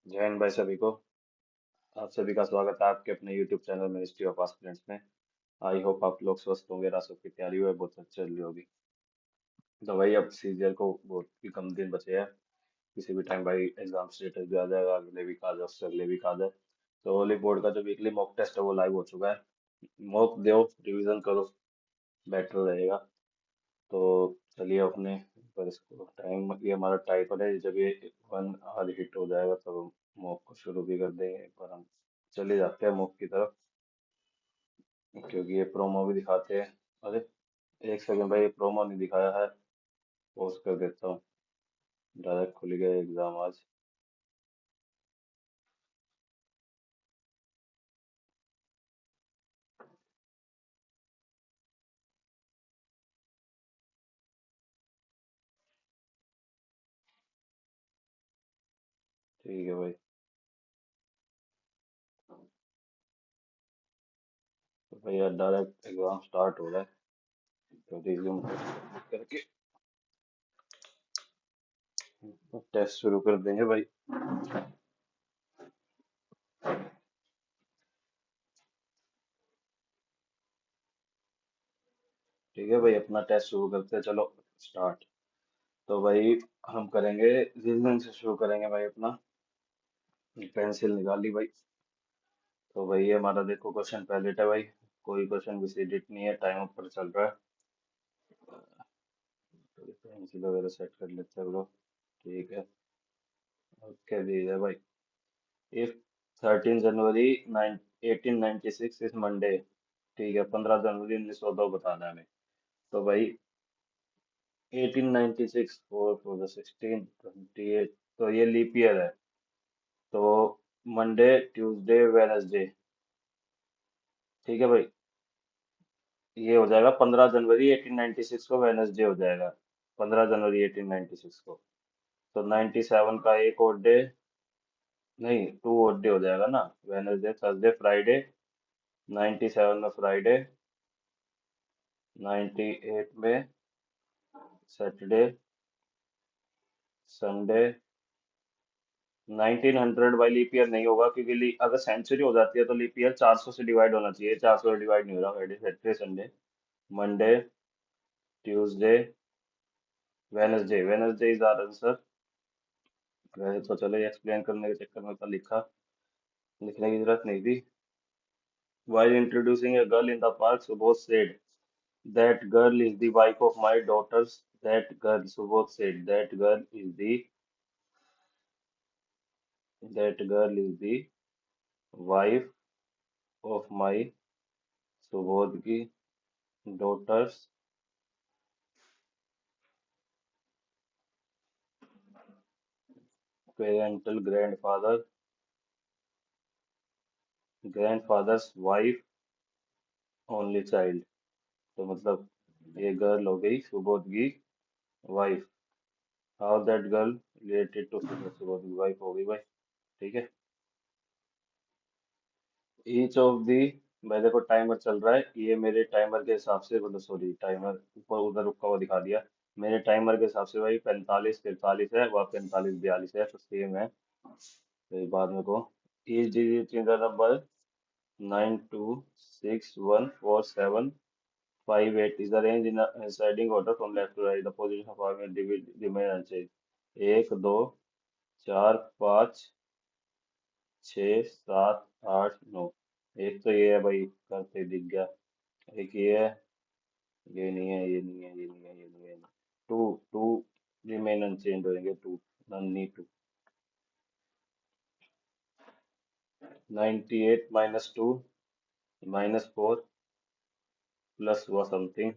जय हिंद भाई सभी को। आप सभी का स्वागत है आपके अपने YouTube channel Ministry of Aspirants में। आई होप आप लोग स्वस्थ होंगे, रासों की तैयारी हुई बहुत अच्छी चल रही होगी। तो भाई अब सीजीएल को बहुत ही कम दिन बचे हैं। किसी भी टाइम भाई एग्जाम स्टेटस भी आ जाएगा, अगले वीक आ जाए, उससे अगले वीक आ जाए। तो होली बोर्ड का जो वीकली मॉक टेस्ट है वो लाइव हो चुका है। मॉक दो, रिवीजन करो, बेटर रहेगा। तो चलिए अपने पर इसको टाइम, ये हमारा टाइपर है, जब ये 1 आवर हिट हो जाएगा तब हम मॉक को शुरू भी कर देंगे। एक बार हम चले जाते हैं मॉक की तरफ, क्योंकि ये प्रोमो भी दिखाते हैं। अरे एक सेकंड भाई, ये प्रोमो नहीं दिखाया है, पोस्ट कर देता हूँ। डायरेक्ट खुल गया एग्जाम आज। ठीक है भाई। तो भैया डायरेक्ट एग्जाम स्टार्ट हो रहा है, तो रिज्यूम करके टेस्ट शुरू कर देंगे भाई। ठीक है भाई, अपना टेस्ट शुरू करते हैं, चलो स्टार्ट। तो भाई हम करेंगे, रीजनिंग से शुरू करेंगे भाई अपना। पेंसिल निकाली भाई। तो भाई ये हमारा देखो क्वेश्चन पहले है भाई। कोई क्वेश्चन भी एडिट नहीं है, टाइम ऊपर चल रहा है। तो पेंसिल वगैरह सेट कर लेते हैं लोग। ठीक है। ओके दीजिए भाई। If 13 January 1896 is Monday. ठीक है, 15 जनवरी 1902 बताना है हमें। तो भाई 1896, 4 4 16 28, तो ये लीप ईयर है। तो मंडे, ट्यूसडे, वेनसडे। ठीक है भाई, ये हो जाएगा 15 जनवरी 1896 को वेनसडे हो जाएगा। 15 जनवरी 1896 को। तो 97 का एक और डे, नहीं 2 और डे हो जाएगा ना। Wednesday, Thursday, Friday. 97 में फ्राइडे। 98 में Saturday, Sunday. 1900 by leap year नहीं होगा, क्योंकि अगर सेंचुरी हो जाती है तो लीप ईयर 400 से डिवाइड होना चाहिए, 400 से डिवाइड नहीं हो रहा। Friday, Saturday, Sunday, Monday, Tuesday, Wednesday. Wednesday is our answer. वैसे तो चलो ये एक्सप्लेन करने के चक्कर में तो लिखने की जरूरत नहीं थी। While introducing a girl in the park, Subodh said, "That girl is the wife of my daughters." That girl, Subodh said, that girl is the wife of my, Subodh की daughters, parental grandfather's wife, only child। तो मतलब ये girl हो गई सुबोध की wife. How that girl related to Subodh, Subodh की wife हो गई भाई। ठीक है। ईच ऑफ दी, भाई देखो टाइमर चल रहा है, ये मेरे टाइमर के हिसाब से, मतलब सॉरी, टाइमर ऊपर उधर रुका हुआ दिखा दिया। मेरे टाइमर के हिसाब से भाई 45 43 है, वह 45 42 है, तो सेम है। तो ये बाद में को, each digit in the number 92614758 is arranged in a ascending order from left to right. The position of arm remain unchanged. 1 2 4 5 6 7 8 9। एक तो ये है भाई, करते दिख गया। एक ये है, ये नहीं है, ये नहीं है, ये नहीं है, ये नहीं है। टू टू रिमेन अनचेंज रहेंगे, two, none need two. 98 -2 -4, plus हुआ समथिंग,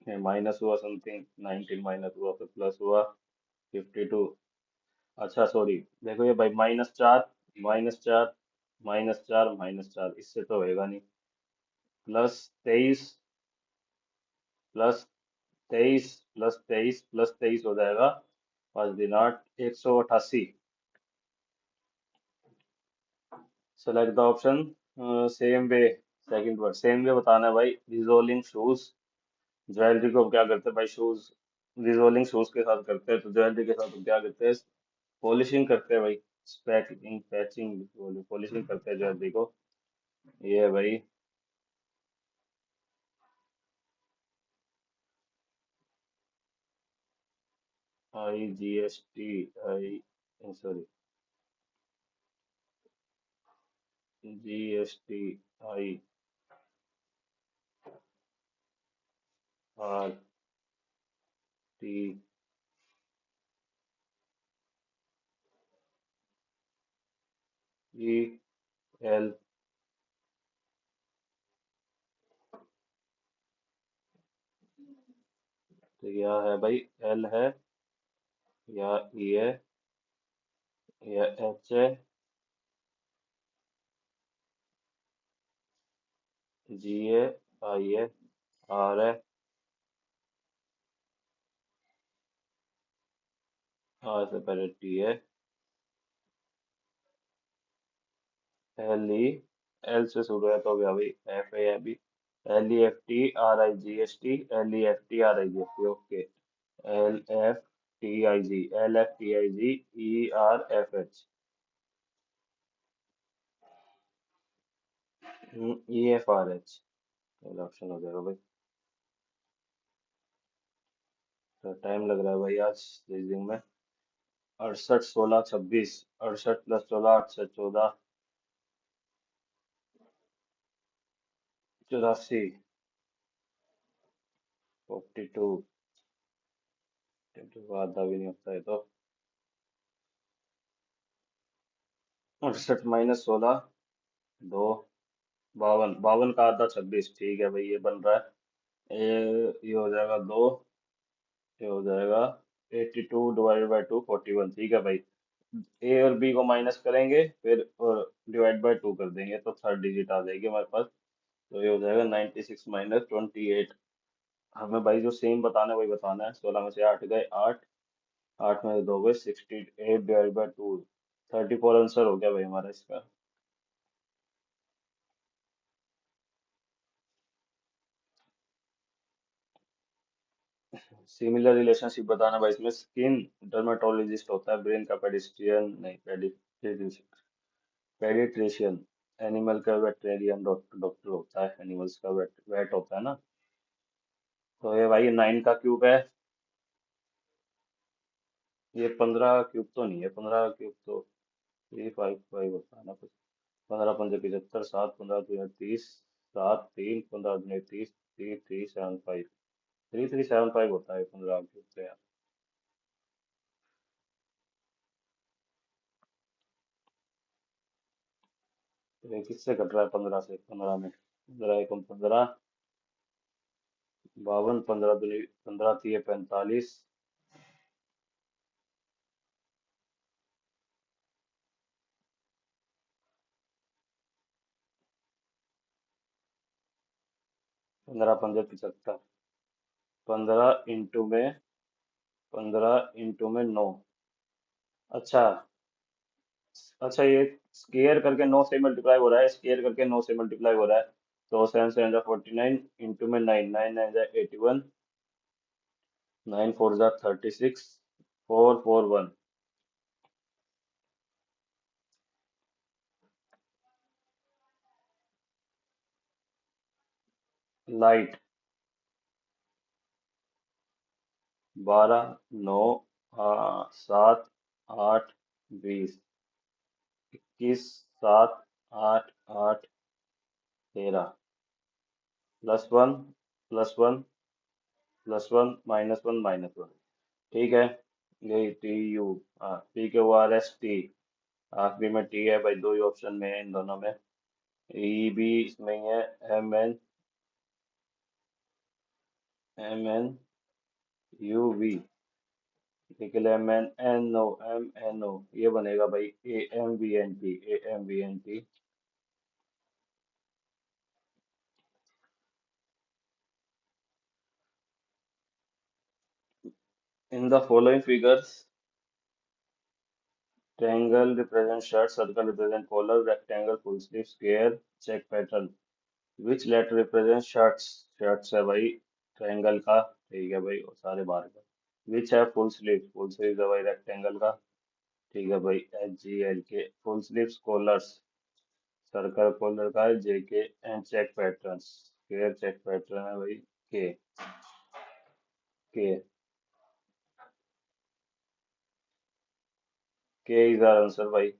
माइनस हुआ समथिंग, 19 माइनस हुआ, फिर प्लस हुआ 52। अच्छा सॉरी, देखो ये भाई -4 -4 -4 -4, इससे तो होएगा नहीं। +23 +23 +23 +23 हो जाएगा। 5 दिन 8, 188। Select the option same way. Second word same way बताना है भाई। रिजोल्विंग शूज, ज्वेलरी को हम क्या करते हैं भाई, शूज रिजोल्विंग शूज के साथ करते हैं, तो ज्वेलरी के साथ हम क्या करते हैं, पॉलिशिंग करते हैं भाई। स्पैकलिंग पैचिंग पॉलिशिंग करते हैं ज्वेलरी को। ये है भाई। IGST, आई, सॉरी, GSTI, तो क्या है भाई? L है या E है या H है, G है, I है, R है, R से पहले T है, L, E, L से शुरू है तो क्या भाई? F है अभी। LEFTRIGST, okay. LFTIG, EFRH। पहला ऑप्शन हो जाएगा भाई। तो टाइम लग रहा है भाई आज रीजनिंग में। 68 16 26, 68 + 16 68, 14, 84, 42। आधा भी नहीं होता है तो। 68 - 16, 2, 52, 52 का आधा 26, ठीक है भाई, ये बन रहा है। ये हो जाएगा 2, ये हो जाएगा 82 ÷ 2 41, ठीक है भाई। ए और बी को माइनस करेंगे फिर और डिवाइड बाय 2 कर देंगे तो थर्ड डिजिट आ जाएगी हमारे पास। तो ये हो जाएगा 96 - 28। हमें भाई जो सेम बताना है वही बताना है। 16 में से 8 गए 8, 8 में से 2 गए 68 ÷ 2, 34 आंसर हो गया भाई हमारा इसका। सिमिलर रिलेशनशिप बताना भाई इसमें। स्किन डर्मेटोलॉजिस्ट होता है, ब्रेन का पेडिस्ट्रियन नहीं, पेडिट्रिशियन। एनिमल का वेटरेरियन डॉक्टर, डॉक्टर होता है एनिमल्स का, वेट वेट होता है ना। तो ये भाई 9 का क्यूब है। ये 15 क्यूब तो नहीं है, 15 क्यूब तो 355 होता है ना कुछ। 15 × 5 = 75, 7 15 × 30, 7 3 15 × 30, 3375, 3375 होता है 15 क्यूब तो यार। तो ये किससे कट रहा है? 15 से, 15 में 15 एकम 15, 52, 15 दूनी 15 3 45, 15 × 5 = 75, 15 इंटू में, 15 इंटू में 9। अच्छा, अच्छा ये स्केयर करके 9 से मल्टीप्लाई हो रहा है, स्केयर करके 9 से मल्टीप्लाई हो रहा है। तो 7 7 49, इंटू में 9, 9 9 81, 9 4 36, 4 4 1। लाइट 12 9 7 8 20, 21 7 8 8 13, +1 +1 +1 -1 -1, ठीक है। यही TU, हाँ PQRST, आखिरी में T है भाई, दो ही ऑप्शन में है इन दोनों में। ई भी इसमें ही है। MN MNUV, निकल MNNO, ये बनेगा भाई AMVNT। In the following figures, triangle represent shirt, circle represent collar, rectangle full sleeve, square check pattern, which letter represent shirts? shirts है भाई ट्रायंगल का, ठीक है भाई, और सारे बाहर का। which है फुल स्लीव? फुल स्लीव है भाई रेक्टेंगल का। ठीक है भाई। HGL के full sleeve scholars, circle collar का है JK and check patterns, square check pattern है भाई के। के के इज आर आंसर भाई।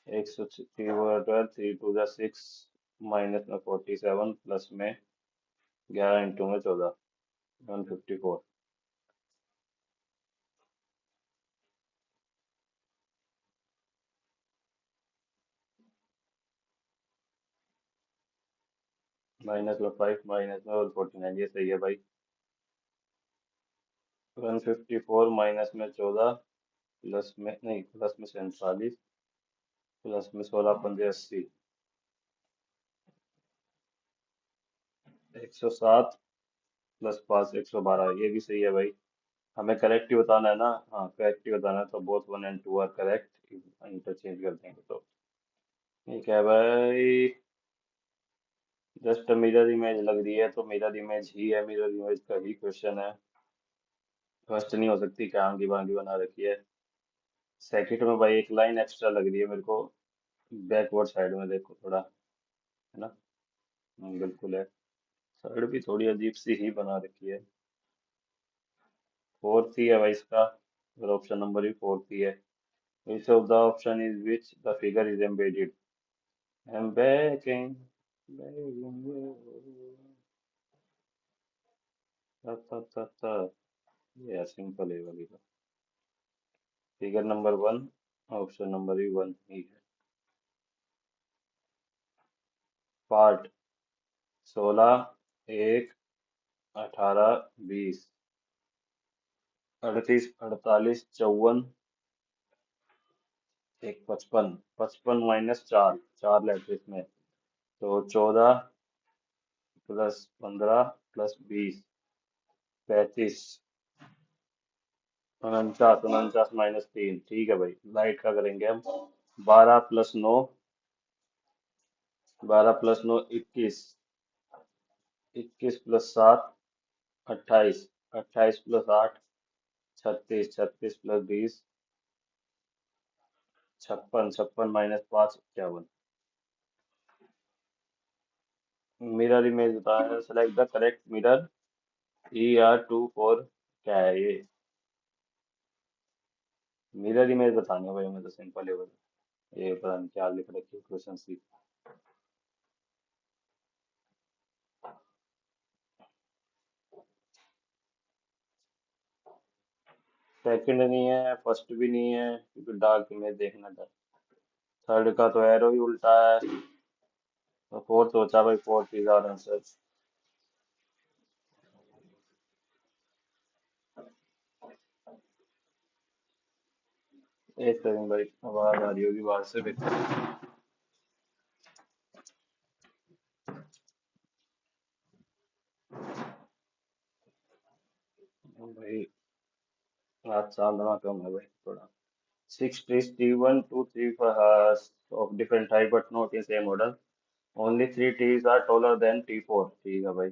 112, 3 2 6, माइनस में 47, प्लस में 11, इंटू में 14, 154। माइनस में 5, माइनस में 149, ये सही है भाई। 154 माइनस में 14, प्लस में नहीं, प्लस में 47, प्लस में 16 15 80, 107, प्लस 5 112, ये भी सही है भाई। हमें करेक्ट ही बताना है ना। हाँ करेक्ट ही बताना है, तो both 1 and 2 are correct, interchange कर देंगे तो। ठीक है भाई। जस्ट मिरर इमेज लग रही है तो मिरर इमेज ही है, मिरर इमेज का ही क्वेश्चन है। फर्स्ट नहीं हो सकती, क्या आंगी बांगी बना रखी है। सेकंड में भाई एक लाइन एक्स्ट्रा लग रही है मेरे को, बैकवर्ड साइड में देखो थोड़ा, है ना। बिल्कुल है। थर्ड भी थोड़ी अजीब सी ही बना रखी है। फोर्थ ही है भाई इसका, और ऑप्शन नंबर भी फोर्थ ही है। विच of the option is which the figure is embedded. Embedding, ये सिंपल है वाली का। फिगर नंबर 1, ऑप्शन नंबर भी 1 ही है। पार्ट 16, 1, 18, 20, 38, 48, 54, एक 55, 55 माइनस 4, 4 लेटर इसमें, तो 14, प्लस 15, प्लस 20, 35, 49, 49 माइनस 3। ठीक है भाई, लाइट का करेंगे हम। 12 plus 9, 12 plus 9 21, 21 plus 7 28, 28 plus 8 36, 36 plus 20 56, 56 minus 5 51। Mirror image बताया, select the correct mirror, ER24, क्या है ये। मिरर इमेज बतानी है भाई हमें, तो सिंपल है भाई। ये पता नहीं क्या लिख रखी है क्वेश्चन सी। सेकंड नहीं है, फर्स्ट भी नहीं है, क्योंकि डार्क इमेज देखना था। थर्ड का तो एरो ही उल्टा है। तो फोर्थ सोचा भाई, फोर्थ इज आवर आंसर। एक सेकंड भाई, आवाज आ रही होगी बाहर से भी। भाई आज चांदना कम है भाई थोड़ा। 6 trees, T1, 2, 3 of different type but not in same order. Only 3 trees are taller than T4। ठीक है भाई।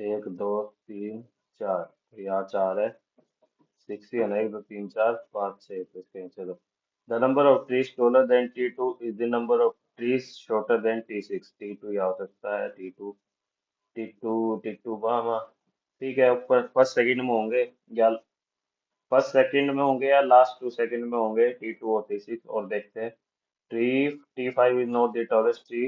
1 2 3 4, यहाँ 4 है। 6 ही है ना, 1 2 3 4 5 6, तो इसके नीचे दो। The number of trees taller than T2 is the number of trees shorter than T6। T2 यहाँ हो सकता है, T2, T2, T2 वहाँ। ठीक है, ऊपर फर्स्ट सेकंड में होंगे, या फर्स्ट सेकंड में होंगे या लास्ट 2 सेकंड में होंगे, T2 और T6, और देखते हैं। Tree T5 is not the tallest tree,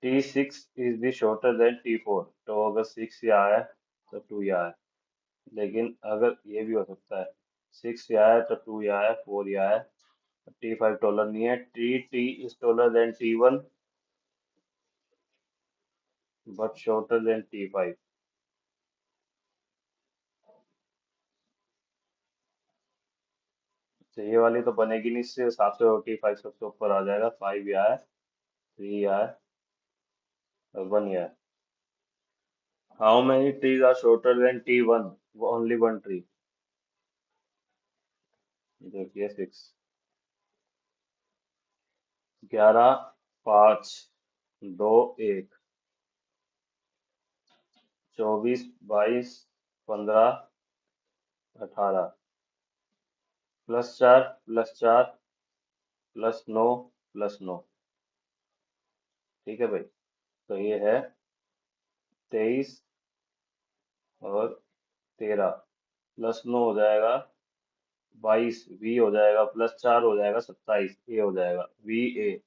T6 is the shorter than T4। तो अगर 6 यहाँ है तो 2 यहाँ है। लेकिन अगर ये भी हो सकता है, 6 यहाँ है तो 2 यहाँ है, 4 यहाँ है। T5 टॉलर नहीं है। T is taller than T1 but shorter than T5। तो ये वाली तो बनेगी नहीं, इससे हिसाब से T5 सबसे ऊपर आ जाएगा। 5 यहाँ है, 3 यहाँ है, और 1 यहाँ है। How many trees are shorter than T1? Only one tree। देखिए 6, 11, 5, 2, 1, 24, 22, 15, 18, +4 +4 +9 +9। ठीक है भाई। तो ये है 23 और 13, +9 हो जाएगा 22, वी हो जाएगा, +4 हो जाएगा 27, ए हो जाएगा, VA।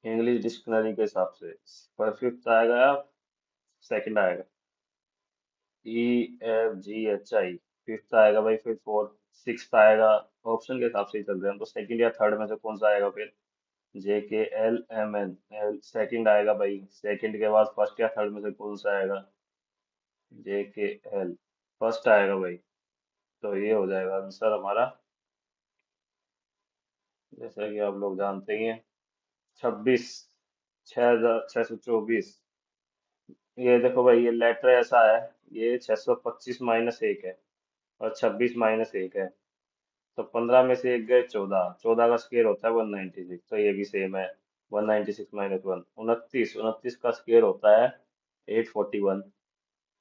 इंग्लिश डिक्शनरी के हिसाब से पर फिफ्थ आएगा, सेकंड आएगा। EFGHI फिफ्थ आएगा भाई, फिर फोर्थ सिक्स्थ आएगा। ऑप्शन के हिसाब से ही चल रहे हैं हम तो, सेकंड या थर्ड में से कौन सा आएगा फिर? JKLMN सेकंड आएगा भाई, सेकंड के बाद फर्स्ट या थर्ड में से कौन सा आएगा? JKL फर्स्ट आएगा भाई। तो ये हो जाएगा आंसर हमारा, जैसा कि आप लोग जानते ही हैं, 26, 6624। ये देखो भाई, ये लेटर ऐसा है, ये 625 -1 है और 26 -1 है, तो 15 में से एक गए 14, 14 का स्क्वायर होता है 196, तो ये भी सेम है। 196 - 1, 29, 29 का स्क्वायर होता है 841,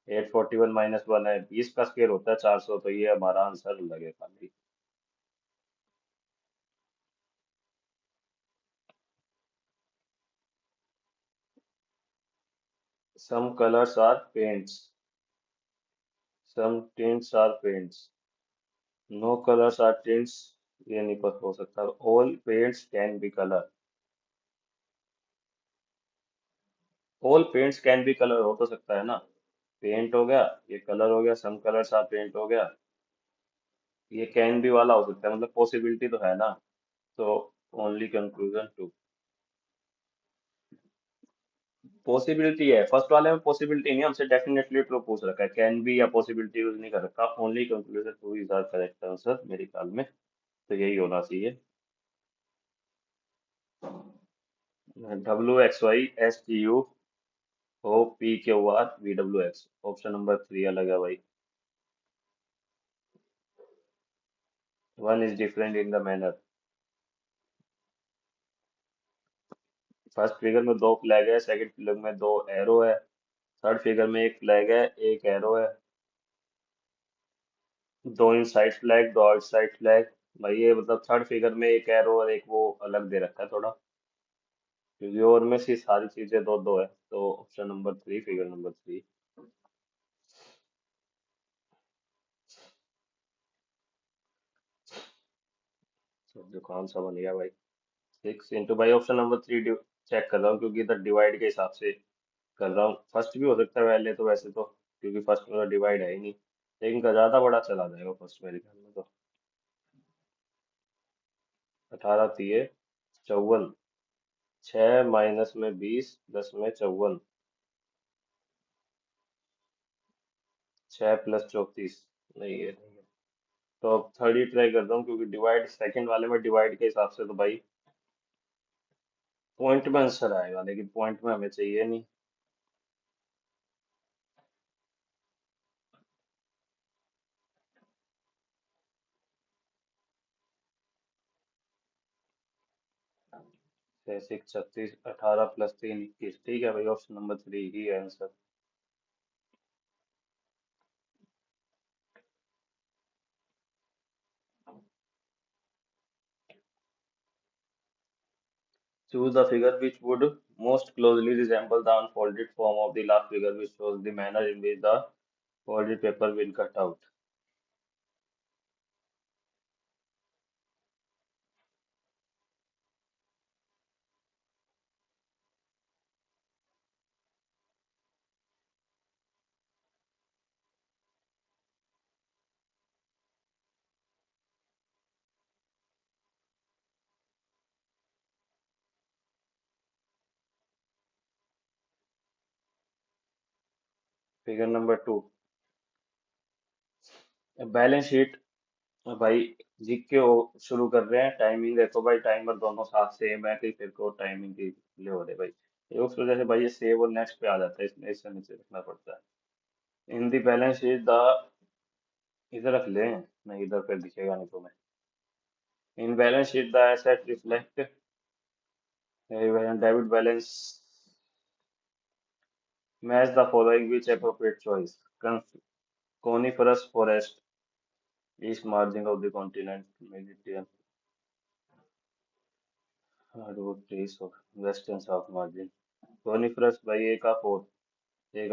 841 -1 है, 20 का स्क्वायर होता है 400, तो ये हमारा आंसर लगेगा खाली। Some colours are paints, some tints are paints, no colours are tints, ये नहीं पता हो सकता। All paints can be colour, all paints can be colour हो तो सकता है ना। पेंट हो गया, ये कलर हो गया, सम कलर्स आर पेंट हो गया, ये कैन बी वाला हो सकता है, मतलब पॉसिबिलिटी तो है ना। तो ओनली कंक्लूजन टू, पॉसिबिलिटी है फर्स्ट वाले में, पॉसिबिलिटी नहीं, हमसे डेफिनेटली ट्रू पूछ रखा है, कैन बी या पॉसिबिलिटी यूज नहीं कर रखा। Only conclusion two is are correct answer मेरे ख्याल में, तो यही होना चाहिए। WXYSTU OPQRVWX, ऑप्शन नंबर 3 अलग है भाई। One is different in the manner, first figure में दो फ्लैग है, सेकंड फिगर में दो एरो है, थर्ड फिगर में एक फ्लैग है, एक एरो है, दो इनसाइड फ्लैग, दो आउटसाइड फ्लैग। भाई ये मतलब थर्ड फिगर में एक एरो और एक वो अलग दे रखा है थोड़ा, क्योंकि और में से सारी चीजें दो दो है, तो ऑप्शन नंबर 3, फिगर नंबर 3। जुकाम सा बन गया भाई। 6 इंटू भाई, ऑप्शन नंबर 3 चेक कर रहा हूँ, क्योंकि इधर डिवाइड के हिसाब से कर रहा हूँ। फर्स्ट भी हो सकता है पहले तो, वैसे तो क्योंकि फर्स्ट में डिवाइड है ही नहीं, लेकिन का ज्यादा बड़ा चला जाएगा फर्स्ट मेरे ख्याल में तो। 18 × 3 = 54, 6 - 20, 10 में 54, 6 + 34, नहीं है नहीं है। तो अब थर्ड ही ट्राई करता हूँ, क्योंकि डिवाइड सेकंड वाले में डिवाइड के हिसाब से तो भाई पॉइंट में आंसर आएगा, लेकिन पॉइंट में हमें चाहिए नहीं। छह सिक्स 36, 18 + 3 = 21, ठीक है भाई, ऑप्शन नंबर 3 ही है answer. Choose the figure which would most closely resemble the unfolded form of the last figure, which shows the manner in which the folded paper will cut out. Figure number 2, balance sheet. भाई जीत के शुरू कर रहे हैं, timing देखो भाई, timer दोनों साथ सेम है कि फिर को टाइमिंग की ले हो रहे भाई, ये उस वजह से भाई ये सेव और नेक्स्ट पे आ जाता है, इसमें इससे नीचे रखना पड़ता है। इन दी बैलेंस शीट द, इधर रख ले, नहीं इधर फिर दिखेगा नहीं तुम्हें। In balance sheet the asset reflect, David Balance match the following which appropriate choice? Coniferous forest, east margin of the continent, Mediterranean, hardwood trees of west and south margin. Coniferous भाई ए का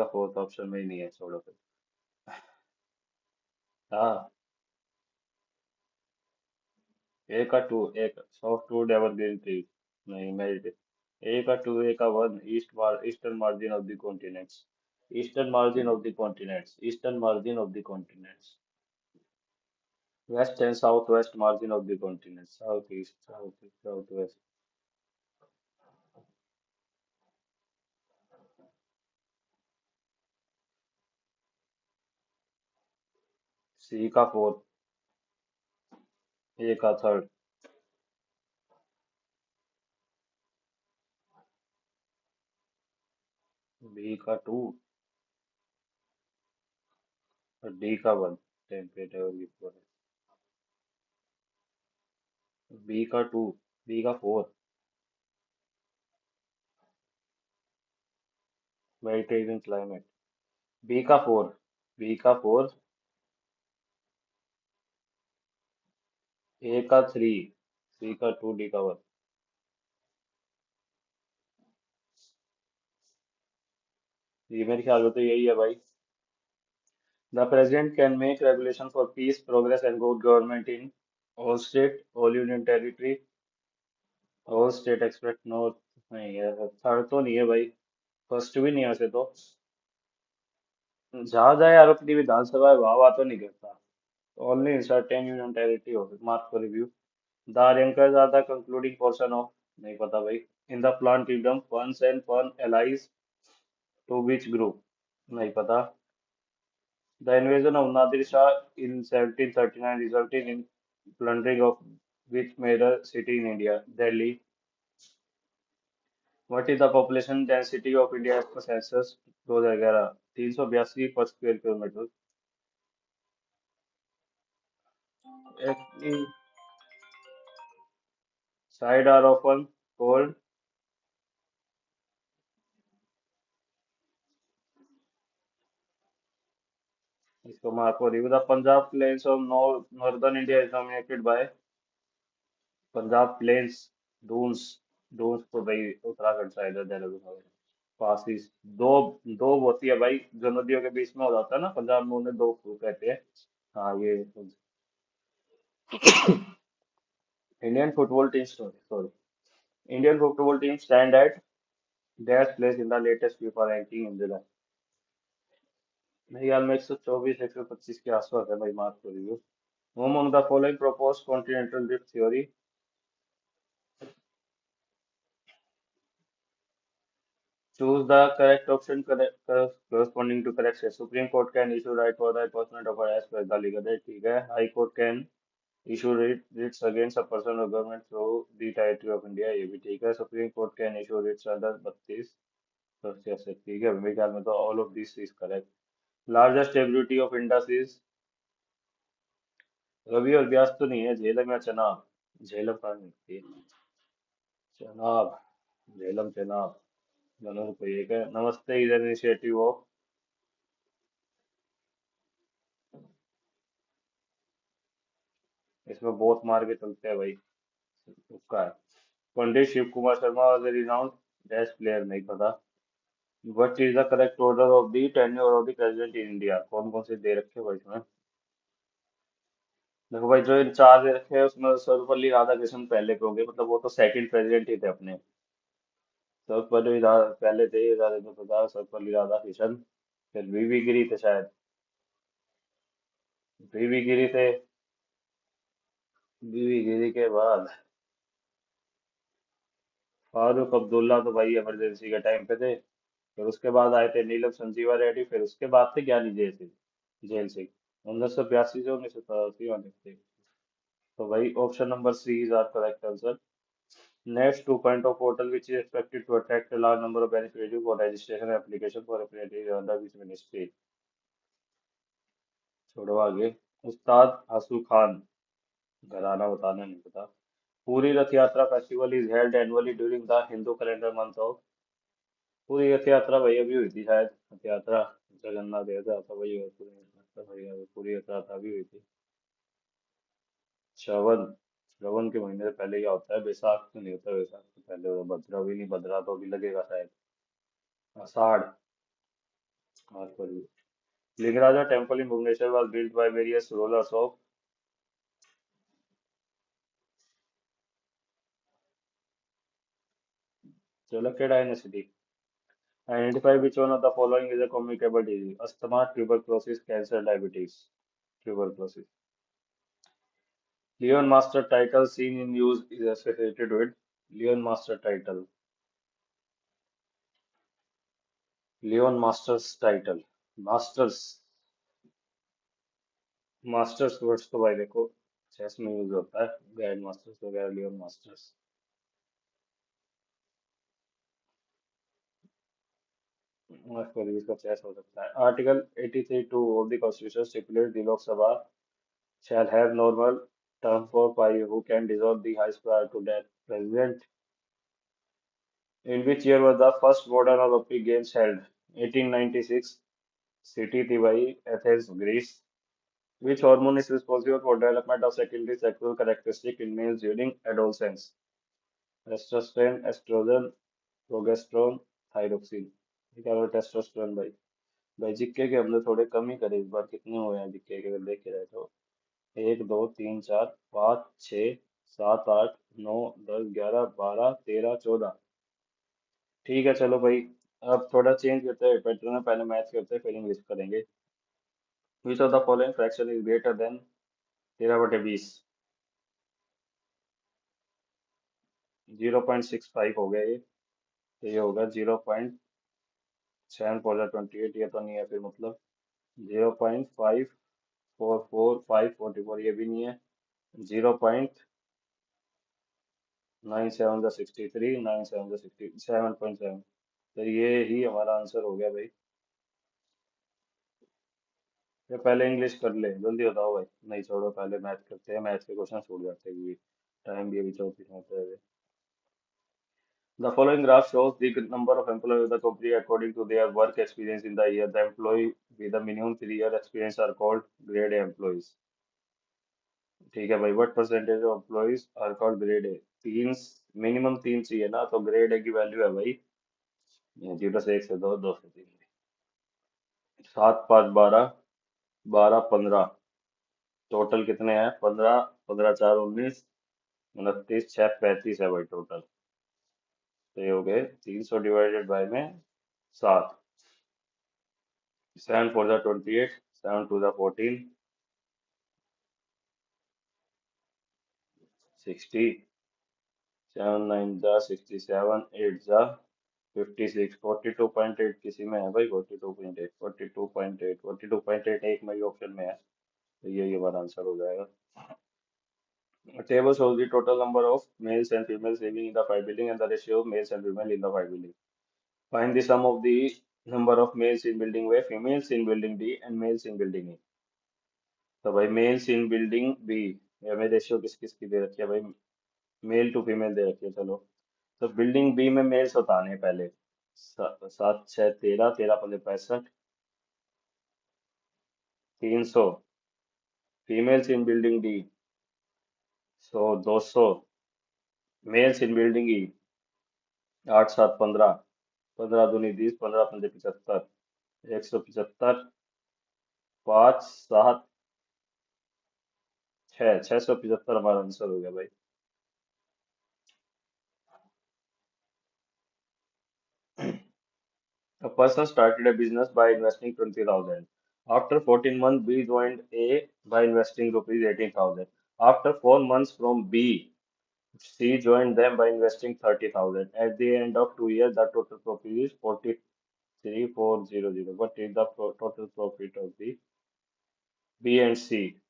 फोर्थ ऑप्शन में ही नहीं है, छोड़ो फिर। हाँ, ए का two, एक सॉफ्टवुड एवरग्रीन ट्री, नहीं मेरिट। ए का टू, ए का one, eastern margin of the continents, eastern margin of the continents, eastern margin of the continents, west and south west margin of the continent, south east south west. C का fourth, A का third, B का two और D का one, temperature. B का two, B का four, Mediterranean climate. B का four, B का four, ए का थ्री, सी का टू, डी का वन। ये मेरे ख्याल में तो यही है भाई। The president can make regulation for peace, progress and good government in all state, all union territory, all state expect no। नहीं है, थर्ड तो नहीं है भाई, फर्स्ट भी नहीं है वैसे तो। जहाँ जाए यार अपनी विधानसभा है, वहाँ तो नहीं करता। Only in certain union territory हो, mark for review. The rankers are the concluding portion of, नहीं पता भाई। In the plant kingdom ferns and fern allies to which group, नहीं पता। The invasion of Nadir Shah in 1739 resulted in plundering of which major city in India? Delhi. What is the population density of India as per census 2011? 382 per square kilometer. Actually, side are often called, इसको mark for you. The Punjab plains of northern India is dominated by Punjab plains, Doons, Doons तो भाई Uttarakhand side है, देहरादून वगैरह। Passes, दो, दो होती है भाई, जो नदियों के बीच में हो जाता है ना पंजाब में, उन्हें दो कहते हैं। हाँ ये। Indian football team, sorry sorry, Indian football team stand at dash place in the latest FIFA ranking in July. मेरे ख्याल में 124 125 के आसपास है भाई, मार्क कर रही हूँ। Home on the following propose continental drift theory. Choose the correct option corresponding to correct state. Supreme Court can issue right for the enforcement of as per the legal right, ठीक है। High Court can issue writs against a person or government through the territory of India, ये भी ठीक है। Supreme Court can issue writs under 32 से, ठीक है। मेरे ख्याल में तो all of this is correct। Largest tributary of Indus is, Ravi और ब्यास तो नहीं है, झेलम या चनाब। झेलम कहाँ मिलती है? चनाब, झेलम चनाब, दोनों को एक है। नमस्ते इज इनिशिएटिव ऑफ, इसमें बहुत मार के चलते हैं भाई, तुक्का है। Pandit Shiv Kumar Sharma was a renowned dash player, नहीं पता। What is the correct order of the tenure of the president in India? कौन कौन से दे रखे हैं भाई इसमें? देखो भाई, जो इन चार दे रखे हैं उसमें सर्वपल्ली राधाकृष्णन पहले पे होंगे, मतलब वो तो सेकंड प्रेसिडेंट ही थे अपने। पहले थे राजेंद्र प्रसाद, सर्वपल्ली राधाकृष्णन, फिर वीवी गिरी थे शायद। वीवी गिरी थे, वीवी गिरी के बाद फारूक अब्दुल्ला तो भाई इमरजेंसी के टाइम पे थे। फिर उसके बाद आए थे नीलम संजीवा रेड्डी, फिर उसके बाद थे ज्ञानी जैल सिंह, जेल सिंह। 1982 से 1987 वाले थे। तो भाई option number C is are correct answer. Next 2.0 portal which is expected to attract a large number of beneficiaries for registration and application for representatives under which ministry? छोड़ो आगे। उस्ताद हसू खान, घराना बताना नहीं पता। पूरी रथ यात्रा festival is held annually during the Hindu calendar month of. पूरी रथ यात्रा भैया भी हुई थी शायद, रथ यात्रा जगन्नाथ यात्रा था वही है, पूरी यात्रा भैया पूरी रथ यात्रा भी हुई थी। श्रवण, श्रवण के महीने से पहले क्या होता है, बैसाख में नहीं होता, बैसाख से पहले होता है। भद्रा भी नहीं, भद्रा तो अभी लगेगा शायद। आषाढ़, आठ पर भी। Lingaraja temple in Bhubaneswar was built by various rulers of Chalukya dynasty. Identify which one of the following is a communicable disease: asthma, tuberculosis, cancer, diabetes. Tuberculosis. Leon Master title seen in use is associated with Leon Master title. Leon Masters title. Masters, masters words तो भाई देखो chess में use होता है, grand masters वगैरह, Leone masters. और इसका chess हो सकता है। Article 83 two of the constitution stipulate the लोक सभा shall have normal term for five who can dissolve the House prior to death. President. In which year was the first modern Olympic Games held? 1896. City थी भाई Athens, Greece. Which hormone is responsible for development of secondary sexual characteristic in males during adolescence? Testosterone, estrogen, progesterone, thyroxine. ये क्या बोला, testosterone भाई। भाई GK के हमने थोड़े कम ही करे इस बार, कितने हुए हैं जीके के अगर देखे जाए तो? एक दो तीन चार पाँच छः सात आठ नौ 10 11 12 13 14। ठीक है चलो भाई, अब थोड़ा चेंज करते हैं पैटर्न में, पहले मैथ करते हैं फिर इंग्लिश करेंगे। विच of the following fraction is greater than 13/20? 0.65 हो गया ये, तो ये होगा 0.7 4 28, ये तो नहीं है फिर मतलब। 0.544 ये भी नहीं है। 0.97 9 7 7.7, तो ये ही हमारा आंसर हो गया भाई। ये पहले इंग्लिश कर ले, जल्दी बताओ भाई। नहीं छोड़ो, पहले मैथ करते हैं, मैथ के क्वेश्चन छूट जाते हैं क्योंकि टाइम भी अभी 34 मिनट है। The following graph shows the number of employees of the company according to their work experience in the year. The employee with the minimum 3 year experience are called grade A employees. ठीक है भाई, what percentage of employees are called grade A? तीन, minimum तीन चाहिए ना, तो grade A की value है भाई 0 से 1 से 2, 2 से 3। 7 5 12, 12 15, टोटल कितने हैं? 15, 15 4 19, 29 6 35 है भाई टोटल। तो ये हो गए 300 डिवाइडेड बाय में 7। 7 4 ज़ा 28, 7 2 ज़ा 14, 60, 7 9 ज़ा 67, 8 ज़ा 56, 42.8 किसी में है भाई, 42.8, 42.8, 42.8 एक में ऑप्शन में है, तो ये हमारा आंसर हो जाएगा। A table shows the total number of males and females living in the five building and the ratio of males and female in the five building. Find the sum of the number of males in building A, females in building D and males in building E. तो भाई males in building B, हमें ratio किस किस की दे रखी है भाई? Mail to female दे रखी है, चलो। तो बिल्डिंग बी में मेल्स बताने हैं पहले। 7 6 13, 13 15 65, 300। Females in building D 100 200। Males in building ई 8 7 15, 15 दूनी 20, 15 पंजे 75, 175, 5 7 6, 675 हमारा आंसर हो गया भाई। A person started a business by investing 20,000. After 14 months, B joined A by investing rupees 18,000. After 4 months from B, C joined them by investing 30,000. At the end of 2 years, the total profit is 43,400. What is the total profit of the B and C?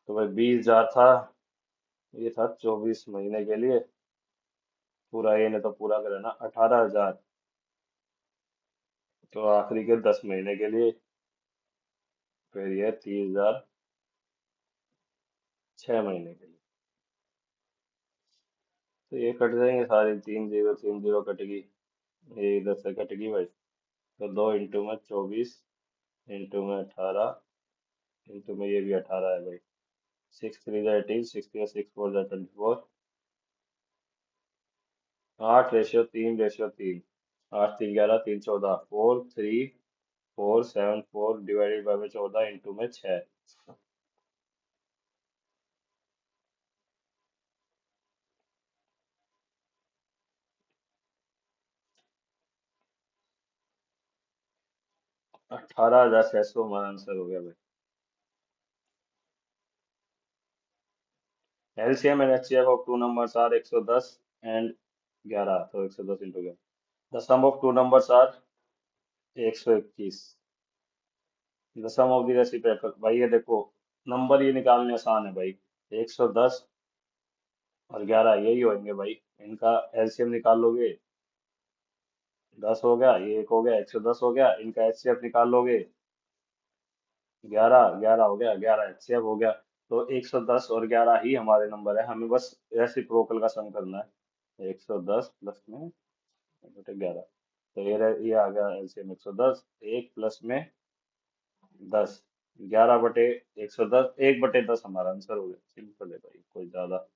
तो भाई 20,000 था, ये था 24 महीने के लिए। पूरा ये ने तो पूरा करा ना 18,000, तो आखिरी के 10 महीने के लिए फिर ये 30,000 6 महीने के लिए। तो ये कट जाएंगे सारे, 3 0 3 0 कटेगी, ये इधर से कटेगी भाई। तो 2 इंटू में 24, इंटू में 18, इंटू में ये भी 18 है भाई। 6 3 18, 6 3 6 4 24। 8:3:3। 8 3 11, 3 14, 4 3 4 7 4 डिवाइडेड बाय में 14, इंटू में 6। 18,600 हमारा आंसर हो गया भाई। LCM and HCF of two numbers are 110 and 11, तो 110 into 11। The sum of two numbers are 121। The sum of the reciprocal, भाई ये देखो, नंबर ये निकालने आसान है भाई। 110 और 11 यही होंगे भाई। इनका एलसीएम निकाल लोगे, 10 हो गया, ये एक हो गया, 110 हो गया। इनका एचसीएफ निकाल लोगे, 11 11 हो गया, 11 एचसीएफ हो गया। तो 110 और 11 ही हमारे नंबर है, हमें बस रेसिप्रोकल का सम करना है। 110 प्लस में बटे 11, तो ये आ गया एलसीएम 110। 1 प्लस में 10, 11/110, 1/10 हमारा आंसर हो गया। सिंपल है भाई, कोई ज्यादा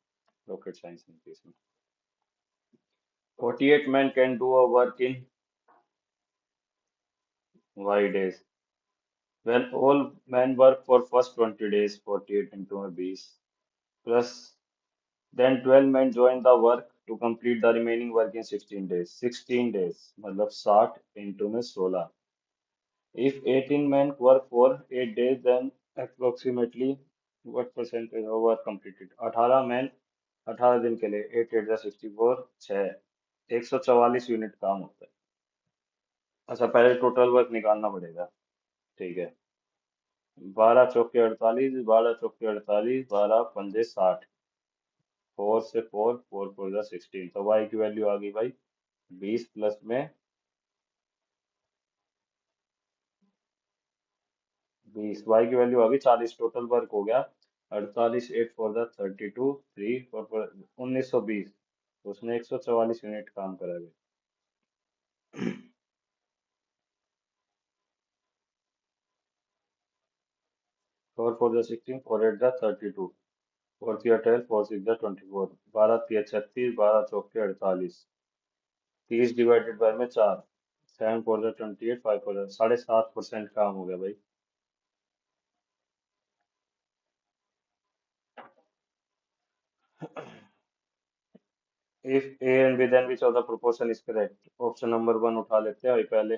रॉकेट साइंस नहीं थी इसमें। 48 men can do a work in Y days. When all men work for first 20 days, 48 into a 20, plus then 12 men join the work to complete the remaining work in 16 days. 16 days मतलब 60 into में 16। If 18 men work for 8 days, then approximately what percentage of work completed? 18 men 18 दिन के लिए, 8 8 64, 6, 144 unit काम होता है। अच्छा, पहले टोटल वर्क निकालना पड़ेगा। ठीक है। 12 चौके 48, 12 चौके 48, 12 पंजे 60। 4 से 4, 4 4 16, तो वाई की वैल्यू आ गई भाई 20 प्लस में 20। वाई की वैल्यू आ गई 40। टोटल वर्क हो गया 48। 8 4 32, 3 4 1920। उसने 144 यूनिट काम करा है। 4 4 16, 4 8 32, 4 3 12, 4 6 24, 12 3 36, 12 चौके 48, 30 डिवाइडेड बाय में 4, 7 4 28, 5 4 7.5% काम हो गया भाई। If A and B then which of the proportion is correct. Option number 1 उठा लेते हैं भाई पहले।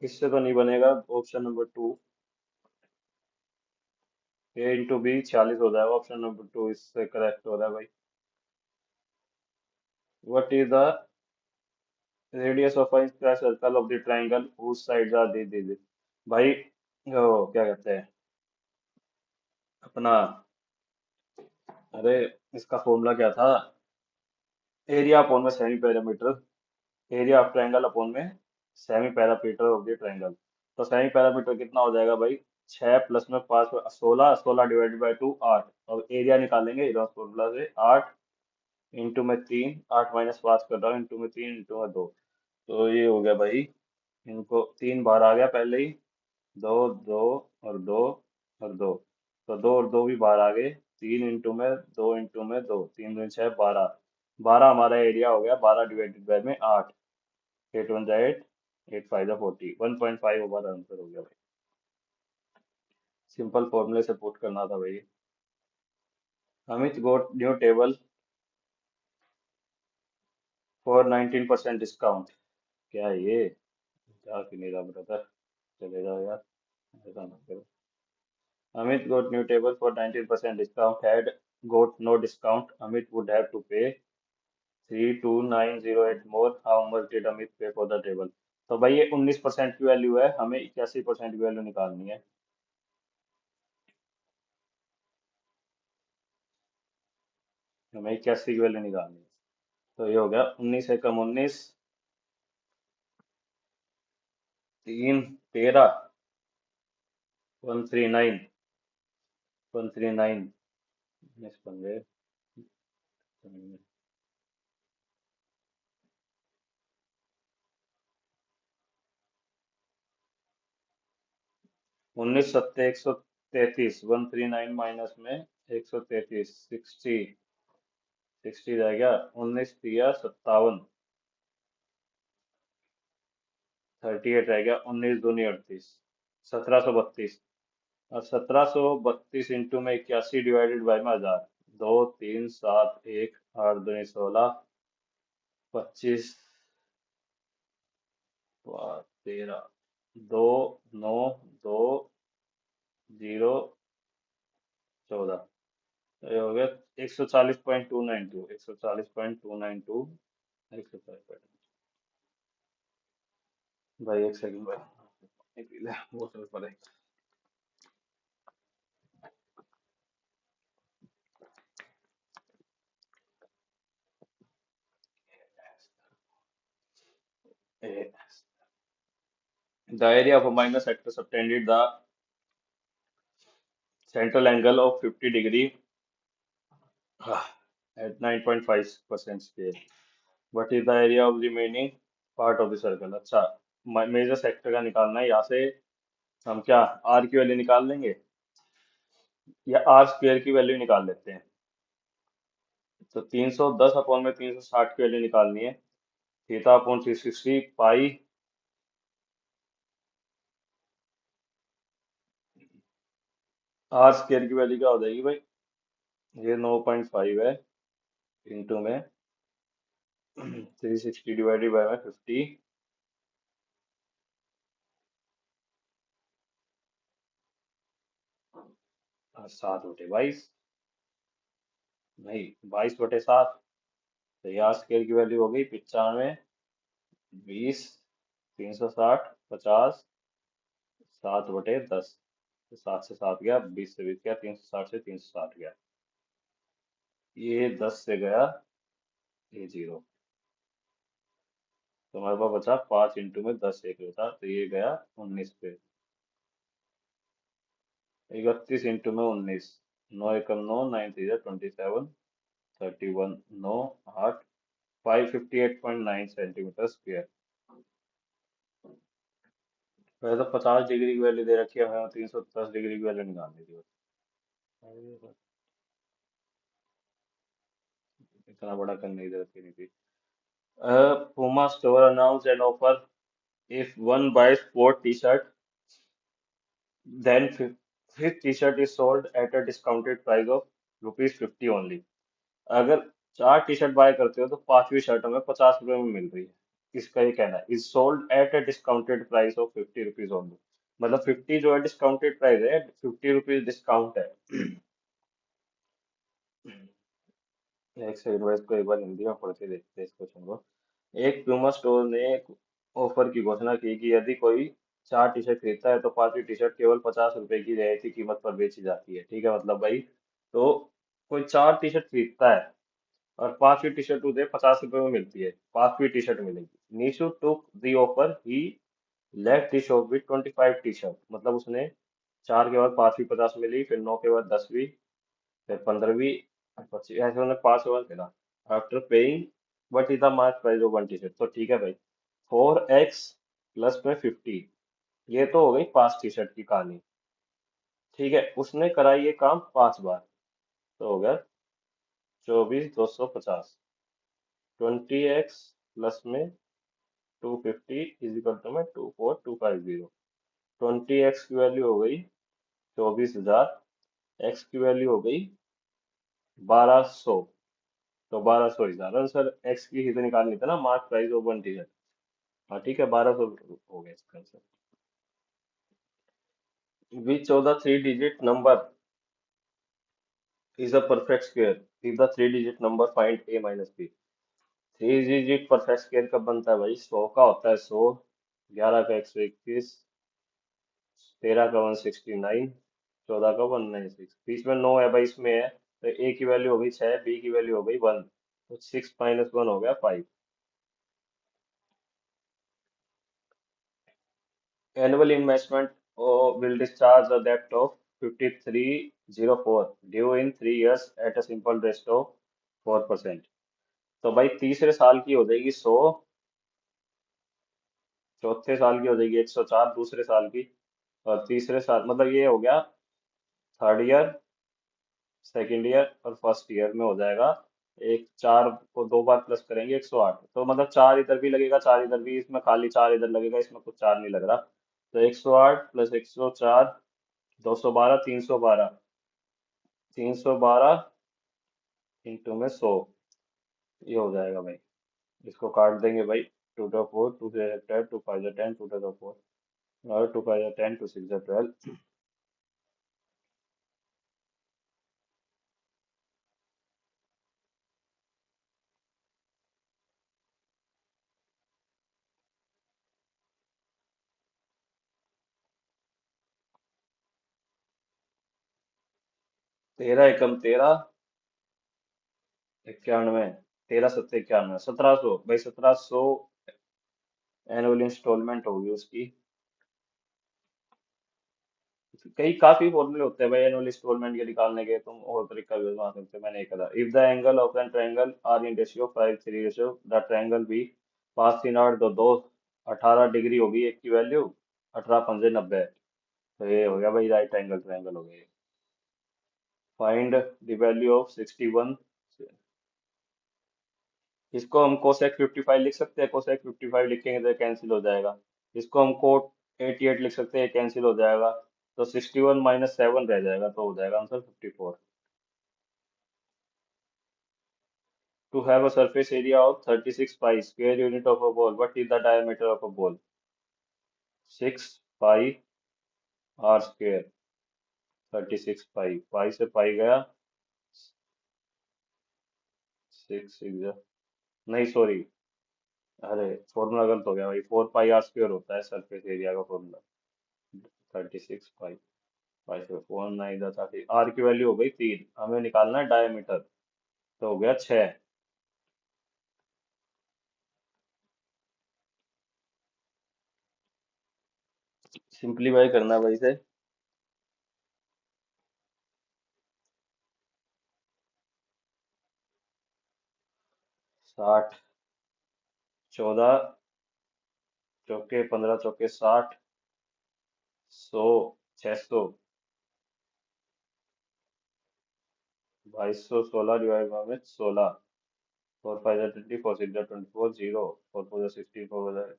इससे तो नहीं बनेगा। ऑप्शन नंबर 2, ए इंटू बी 46 हो जाएगा। ऑप्शन नंबर 2 इससे करेक्ट हो रहा है भाई। What is the radius of a square circle of the triangle whose sides are दी भाई। वो क्या कहते हैं अपना, अरे इसका फॉर्मूला क्या था? एरिया अपॉन में semi parameter, area of triangle upon में semi parameter of the triangle. तो सेमी पैरामीटर कितना हो जाएगा भाई? 6 प्लस में 5, 16, 16 डिवाइडेड बाई 2 8। और एरिया निकालेंगे इधर फॉर्मूला से, 8 इंटू में 3, 8 माइनस 5 कर रहा हूँ, इंटू में 3, इंटू में 2। तो ये हो गया भाई, इनको 3 बार आ गया पहले ही, 2 2 और 2 और 2। तो 2 और 2 भी बाहर आ गए। 3 इंटू में 2, इंटू में 2, 3 2 6 12। 12 हमारा एरिया हो गया। 12 डिवाइडेड बाय में 8, 8 1 जा 8, 8 5 जा 40, 1.5 हमारा आंसर हो गया भाई। सिंपल फॉर्मूले से पुट करना था भाई। अमित गोट न्यू टेबल फॉर 19% डिस्काउंट। क्या है ये? क्या कि नहीं रहा ब्रदर, चले जाओ यार, ऐसा मत करो। Amit got new table for 19% discount. Had got no discount, Amit would have to pay 32908 more. How much did Amit pay for the table? तो भाई ये 19% की वैल्यू है, हमें 81% की वैल्यू निकालनी है। हमें 81 की वैल्यू निकालनी है। तो ये हो गया 19 से कम 19, 3 13, 139, 139, 19 15, 19 7 133, 139 माइनस में 133, 60, 60 रह गया। 19 3 57, 38 रह गया। 19 दूनी 38, 1732। और 1732 इंटू में 81 डिवाइडेड बाई में 1000। 2 3 7 1, 8 दूनी 16, 25, 13, 2 9 2 0 14। तो ये हो गया 140.292, 140.292, 140। भाई एक सेकंड भाई, पानी पी ले, वो चल पड़े। The area of a minor sector subtended the central angle of 50 degree at 9.5% scale. What is the area of remaining part of the circle? अच्छा, मेजर सेक्टर का निकालना है। यहाँ से हम क्या आर की वैल्यू निकाल लेंगे, या आर स्क्वायर की वैल्यू निकाल लेते हैं। तो 310 अपॉन में 360 की वैल्यू निकालनी है। Theta upon 360 pi, r square की वैल्यू क्या हो जाएगी भाई? ये 9.5 है, इंटू में 360 डिवाइडेड बाय में 50, और 7/22। नहीं, 22/7। तो ये आर स्क्वायर की वैल्यू हो गई 95, 20, 360, 50, 7/10। तो 7 से 7 गया, 20 से 20 गया, 360 से 360 गया। ये 10 से गया, ये 0। तो हमारे पास बचा 5 इंटू में 10 एक बचा, तो ये गया 19 पे। 31 इंटू में 19, 9 एकम 9, 9 3 27, 31, 9 8, 558.9 सेंटीमीटर स्क्वायर। वैसे तो 50 डिग्री की वैल्यू दे रखी है हमें, 310 डिग्री की वैल्यू निकालनी थी बस। इतना बड़ा करने की जरूरत ही नहीं थी। Puma store announced an offer. If one buys 4 t-shirt, then fifth t-shirt is sold at a discounted price of ₹50 only. अगर 4 टी-शर्ट बाय करते हो तो पांचवी शर्ट हमें 50 रुपए में मिल रही है। इसका ये कहना है, is sold at a discounted price of ₹50 only. मतलब 50 जो है डिस्काउंटेड प्राइस है, ₹50 डिस्काउंट है। एक सेकंड में इसको एक बार हिंदी में पढ़ के देखते हैं इस क्वेश्चन को। एक प्यूमा स्टोर ने एक ऑफर की घोषणा की कि यदि कोई 4 टी-शर्ट खरीदता है तो पांचवी टी-शर्ट केवल ₹50 की रियायती कीमत पर बेची जाती है। ठीक है, मतलब भाई, तो कोई 4 टी-शर्ट खरीदता है और पांचवी टी-शर्ट उसे ₹50 में मिलती है, पांचवी टी-शर्ट मिलेगी। Nishu took the offer, he left the shop with 25 T-shirt. मतलब उसने 4 के बाद पांचवी 50 मिली, फिर 9 के बाद 10वीं, फिर 15वीं, 25, ऐसे उन्होंने 5 ओवर खेला। After paying what is the mark price of 1 t shirt. तो ठीक है भाई, 4x प्लस में 50, ये तो हो गई 5 टी-शर्ट की कहानी। ठीक है, उसने करा ये काम 5 बार, तो हो गया 24,250। 20x प्लस में 250 इज इक्वल टू में 24,250। 20x की वैल्यू हो गई 24,000, x की वैल्यू हो गई 1,200। तो 1,200,000 आंसर। x की ही तो निकालनी था ना, मार्क प्राइस ऑफ 1 टी-शर्ट। हाँ ठीक है, 1,200 हो गया इसका answer. Which of the three-digit number is a perfect square? If the three-digit number, find a minus b. 3 digit perfect square कब बनता है भाई? 100 का होता है 100, 11 का 121, 13 का 169, 14 का 196। बीच में 9 है भाई, इसमें है, तो ए की वैल्यू हो गई 6, बी की वैल्यू हो गई 1। तो 6 - 1 हो गया 5। Annual investment will discharge the debt of 5304 due in 3 years at a simple rate of 4%। तो भाई तीसरे साल की हो जाएगी 100, चौथे साल की हो जाएगी 104 दूसरे साल की, और तीसरे साल मतलब ये हो गया थर्ड ईयर, सेकेंड ईयर और फर्स्ट ईयर में हो जाएगा। एक चार को दो बार प्लस करेंगे 108, तो मतलब चार इधर भी लगेगा चार इधर भी, इसमें खाली चार इधर लगेगा, इसमें कुछ चार नहीं लग रहा। तो 108 प्लस 104, 212, 312, 312 इंटू में 100, ये हो जाएगा भाई। इसको काट देंगे भाई, 2 4, 2 2 5 10, 2 4, और 2 5 10, 2 6 12। तेरह एकम तेरह, 91, 13 7 91, 1700 भाई, 1700 एनुअल इंस्टॉलमेंट होगी उसकी। कई काफी फॉर्मूले होते हैं भाई एनुअल इंस्टॉलमेंट के निकालने के, तुम और तरीका भी बना सकते हो, मैंने एक करा। If the angle of an triangle are in ratio 5:3 ratio, the triangle be 5 3 8 2 2 18 degree होगी एक की वैल्यू, 18 5 90। तो ये हो गया भाई राइट एंगल ट्रायंगल हो गया। Find the value of 61। इसको हम कोसेक 55 लिख सकते हैं, कोसेक 55 लिखेंगे तो कैंसिल हो जाएगा। इसको हम कोट 88 लिख सकते हैं, कैंसिल हो जाएगा। तो 61 - 7 रह जाएगा, तो हो जाएगा answer 54। To have a surface area of 36 pi square unit of a ball, what is the diameter of a ball? 6 pi r square, 36 pi, pi से पाई गया, 6 6 नहीं सॉरी, अरे फॉर्मूला गलत हो गया भाई, 4 पाई आर स्क्वायर होता है सरफेस एरिया का फॉर्मूला। 36 पाई, फाइव से फोर नाइन जा 30, आर की वैल्यू हो गई 3, हमें निकालना है डायमीटर, तो हो गया 6। सिंप्लीफाई करना है भाई से। 60, 14 चौके 15 चौके 60, 100, 600, 2216 डिवाइड बाई 16, 4 5 20, 4 6 0, 4 4 16,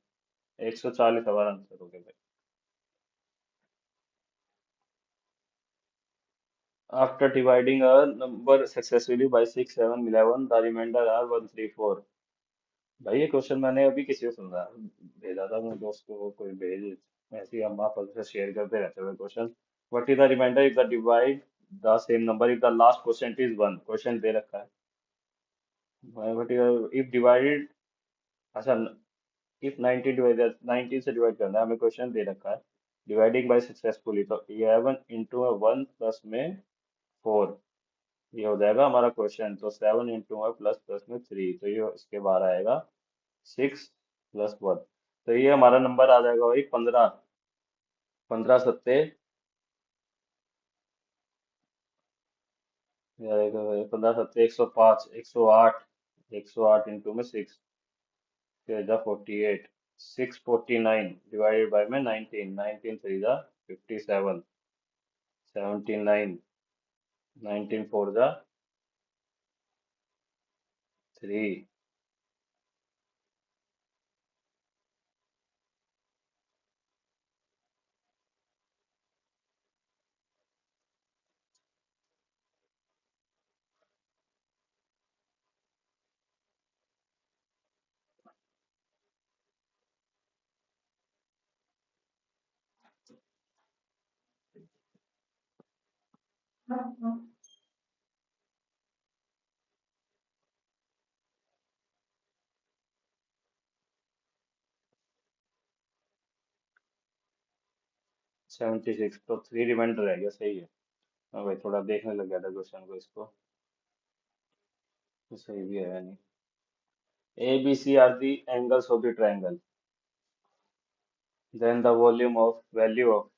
140 हमारा आंसर हो गया भाई। After dividing a number successfully by 6 7 11, the remainder are 1 3 4। भाई ये क्वेश्चन मैंने अभी किसी को सुना, भेजा था मेरे दोस्त को, कोई भेज, ऐसे ही हम आपस में शेयर करते रहते हुए question. What is the reminder if the divide the same number if the last question is 1, question दे रखा है। व्हाट इज इफ डिवाइडेड, अच्छा, इफ 19 डिवाइडेड 19 से डिवाइड करना है हमें, क्वेश्चन दे रखा है डिवाइडिंग बाय सक्सेसफुली, तो 11 इंटू 1 प्लस में 4, ये हो जाएगा हमारा क्वेश्चन। तो 7 इंटू प्लस प्लस में 3, तो ये इसके बाहर आएगा 6 + 1। तो ये हमारा नंबर आ जाएगा वही 15, 15 सत्ते, 15 सत्ते 105, 108, 108 इंटू में 6, 48, 649 डिवाइडेड बाय में 19, 19 3 जा 57, 79, 19 4 जा 3। 76, तो 3 रिमाइंडर रह गया, सही है। हाँ भाई, थोड़ा देखने लग गया था क्वेश्चन को इसको। ये सही भी है नहीं। A B C are the angles of the triangle, then the volume of value of.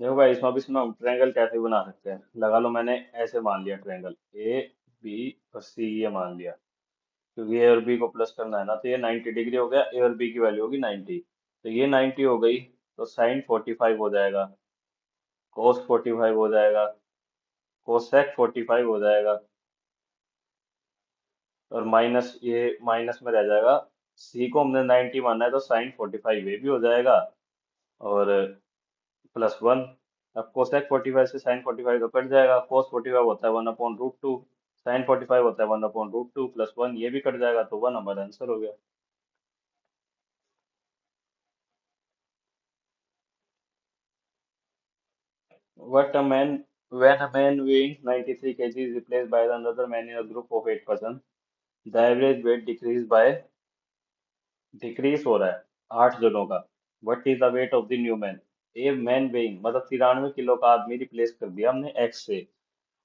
देखो भाई, इसमें भी इसमें हम ट्रायंगल कैसे बना सकते हैं, लगा लो मैंने ऐसे मान लिया ट्रायंगल ए बी और सी, ये मान लिया, क्योंकि ए और बी को प्लस करना है ना, तो ये 90 डिग्री हो गया, ए और बी की वैल्यू होगी 90, तो ये 90 हो गई, तो साइन 45 हो जाएगा, कोस 45 हो जाएगा, कोसेक 45 हो जाएगा, और माइनस ये माइनस में रह जाएगा, सी को हमने 90 माना है तो साइन 45 ये भी हो जाएगा, और +1। अब कोसेक 45 से साइन 45 तो कट जाएगा, कोस 45 होता है 1/√2, साइन 45 होता है 1/√2, +1 ये भी कट जाएगा, तो 1 हमारा आंसर हो गया। What a man When a man weighing 93 kg is replaced by another man in a group of 8 person, the average weight decrease हो रहा है 8 जनों का। What is the weight of the new man? A man weighing मतलब 93 kilo का आदमी replace कर दिया हमने एक्स से,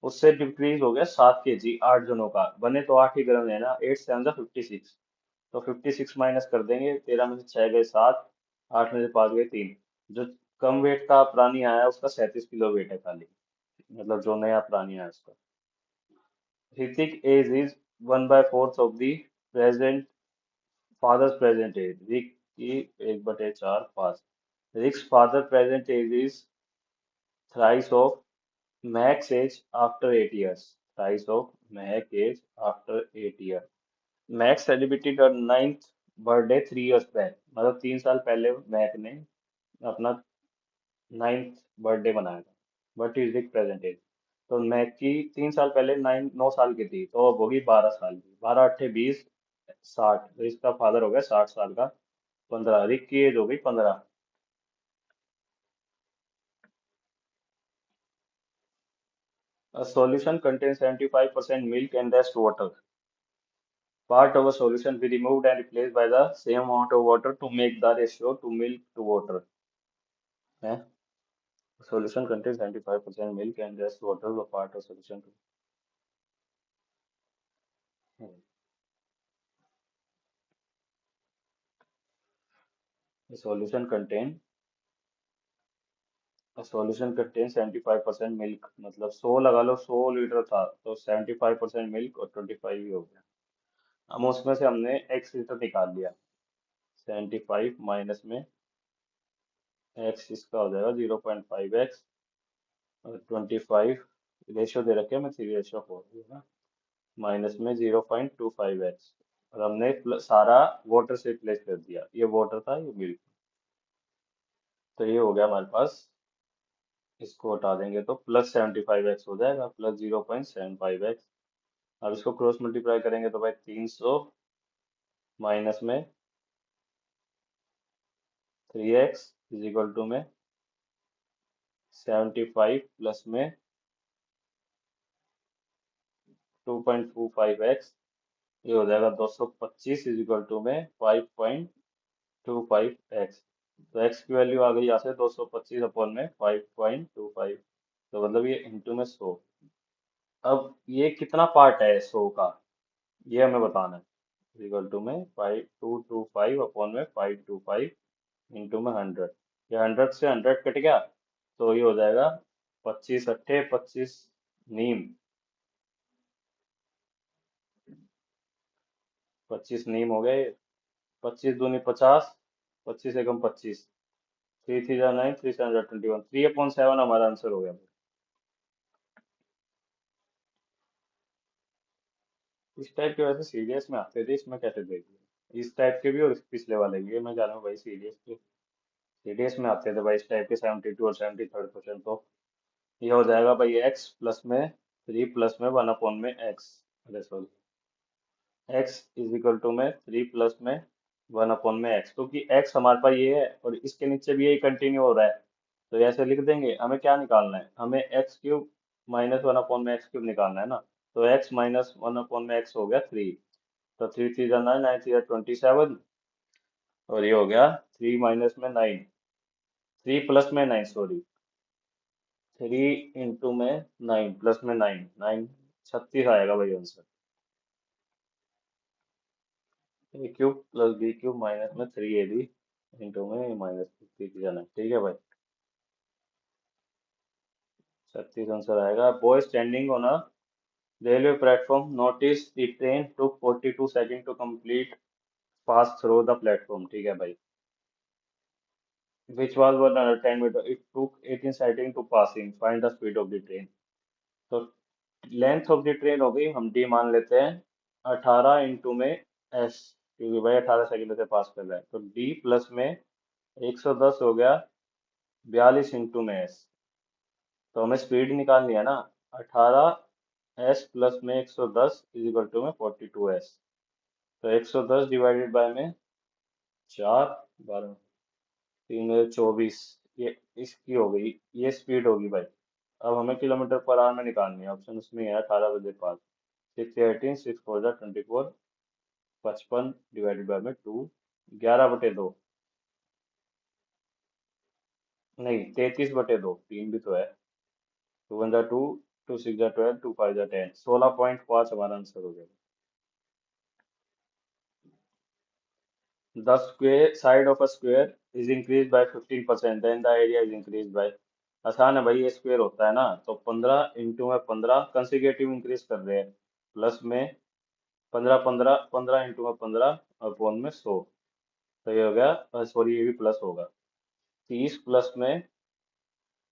उससे डिक्रीज हो गया 7 kg 8 जनों का, बने तो 8 ही गरम है ना, 8 7 56, तो 56 माइनस कर देंगे, 13 में से 6 गए 7, 8 में से 5 गए 3, जो कम वेट का प्राणी आया उसका 37 किलो वेट है खाली, मतलब जो नया प्राणी है उसका। Ritik age is 1/4 of the present father's present age, Rick की 1/4 पास, Rick's father present age is thrice of Max age after 8 years, thrice of Mac age after 8 year। Max celebrated और 9th बर्थडे 3 years बैक, मतलब 3 साल पहले Mac ने अपना 9th birthday मनाया था, but is Rick present age, तो Mac की 3 साल पहले 9 की थी, तो अब होगी 12 साल की, 12 × 8 = 20, 60, तो इसका फादर हो गया 60 साल का, 15, रिक की एज हो गई 15। A solution contains 75% milk and rest water. Part of a solution be removed and replaced by the same amount of water to make the ratio to milk to water. Eh? Solution contains 75% milk and rest water. The part of solution. The solution contain A solution contains 75% milk, मतलब 100 लगा लो, 100 litre था तो 75% milk और 25 ही हो गया। हम उसमें से हमने x लीटर निकाल लिया, 75 माइनस में x, इसका हो जाएगा 0.5x, और 25 रेशियो दे रखे हैं, मैं 3:4 है ना, माइनस में 0.25x, और हमने सारा वाटर से रिप्लेस कर दिया, ये वाटर था ये मिल्क, तो ये हो गया हमारे पास, इसको हटा देंगे तो +75x हो जाएगा, +0.75x। अब इसको क्रॉस मल्टीप्लाई करेंगे तो भाई 300 माइनस में 3x इज इक्वल टू में 75 प्लस में 2.25x, ये हो जाएगा 225 इज इक्वल टू में 5.25x, तो x की वैल्यू आ गई यहाँ से 225/में 5.25, तो मतलब ये इंटू में 100। अब ये कितना पार्ट है 100 का, ये हमें बताना है, इक्वल टू में 225/में 525 इंटू में 100, ये 100 से 100 कट गया, तो ये हो जाएगा 25 × 8 = 25 नीम, 25 नीम हो गए, 25 दूनी 50, 25 × 1 = 25, 3 3 9, 3 7 21, 3/7 हमारा आंसर हो गया। इस टाइप के वैसे सीरियस में आते थे, इसमें कैसे देख लिया, इस टाइप के भी और पिछले वाले भी, मैं जा रहा हूँ भाई सीरियस के, सीरियस में आते थे भाई इस टाइप के 72 और 73 क्वेश्चन, तो ये हो जाएगा भाई x प्लस में 3 प्लस में 1/x, अरे sorry, x is equal to में 3 प्लस में 1/x, क्योंकि x हमारे पास ये है और इसके नीचे भी यही कंटिन्यू हो रहा है, तो ये ऐसे लिख देंगे। हमें क्या निकालना है, हमें x³ माइनस 1/x³ निकालना है ना, तो x माइनस 1/x हो गया 3, तो 3 3 9, 9 3 27, और ये हो गया 3 माइनस में 9, 3 प्लस में 9 सॉरी, 3 इंटू में 9 प्लस में 9, 9 36 आएगा भाई answer. A cube plus B cube minus में 3ab इंटू में माइनस 50 जाना, ठीक है भाई। 36 आंसर आएगा। Boy standing on a railway platform noticed the train took 42 seconds to complete pass through the platform, ठीक है भाई। which was 110 meter, it took 18 seconds to passing, find the speed of the train। तो length of the train हो गई, हम D मान लेते हैं 18 इंटू में एस, क्योंकि भाई 18 सेकंड से पास कर रहा है, तो डी प्लस में 110 हो गया 42 इंटू में एस। तो हमें स्पीड निकालनी है ना। 18 एस प्लस में 110 इज इक्वल टू में 42 एस। तो 110 डिवाइडेड बाय में 4, 12, 3 24, ये इसकी हो गई, ये स्पीड होगी भाई। अब हमें किलोमीटर पर आवर में निकालनी है, ऑप्शन उसमें है 18 बजे पास। 6 18 6 4 24, 55 डिवाइडेड बाय में 2, 11/2, नहीं 33/2, 3 भी तो है। 2 1 2, 2 6 12, 2 5 10, 16.5 हमारा आंसर हो गया। The square side of a square is increased by 15%, then the area is increased by। आसान है भाई, ये स्क्वायर होता है ना, तो 15 इंटू में 15 कंसेक्यूटिव इंक्रीज कर रहे हैं, प्लस में 15 इंटू में 15 और अपॉन में 100। तो ये हो गया, सॉरी ये भी प्लस होगा। 30 प्लस में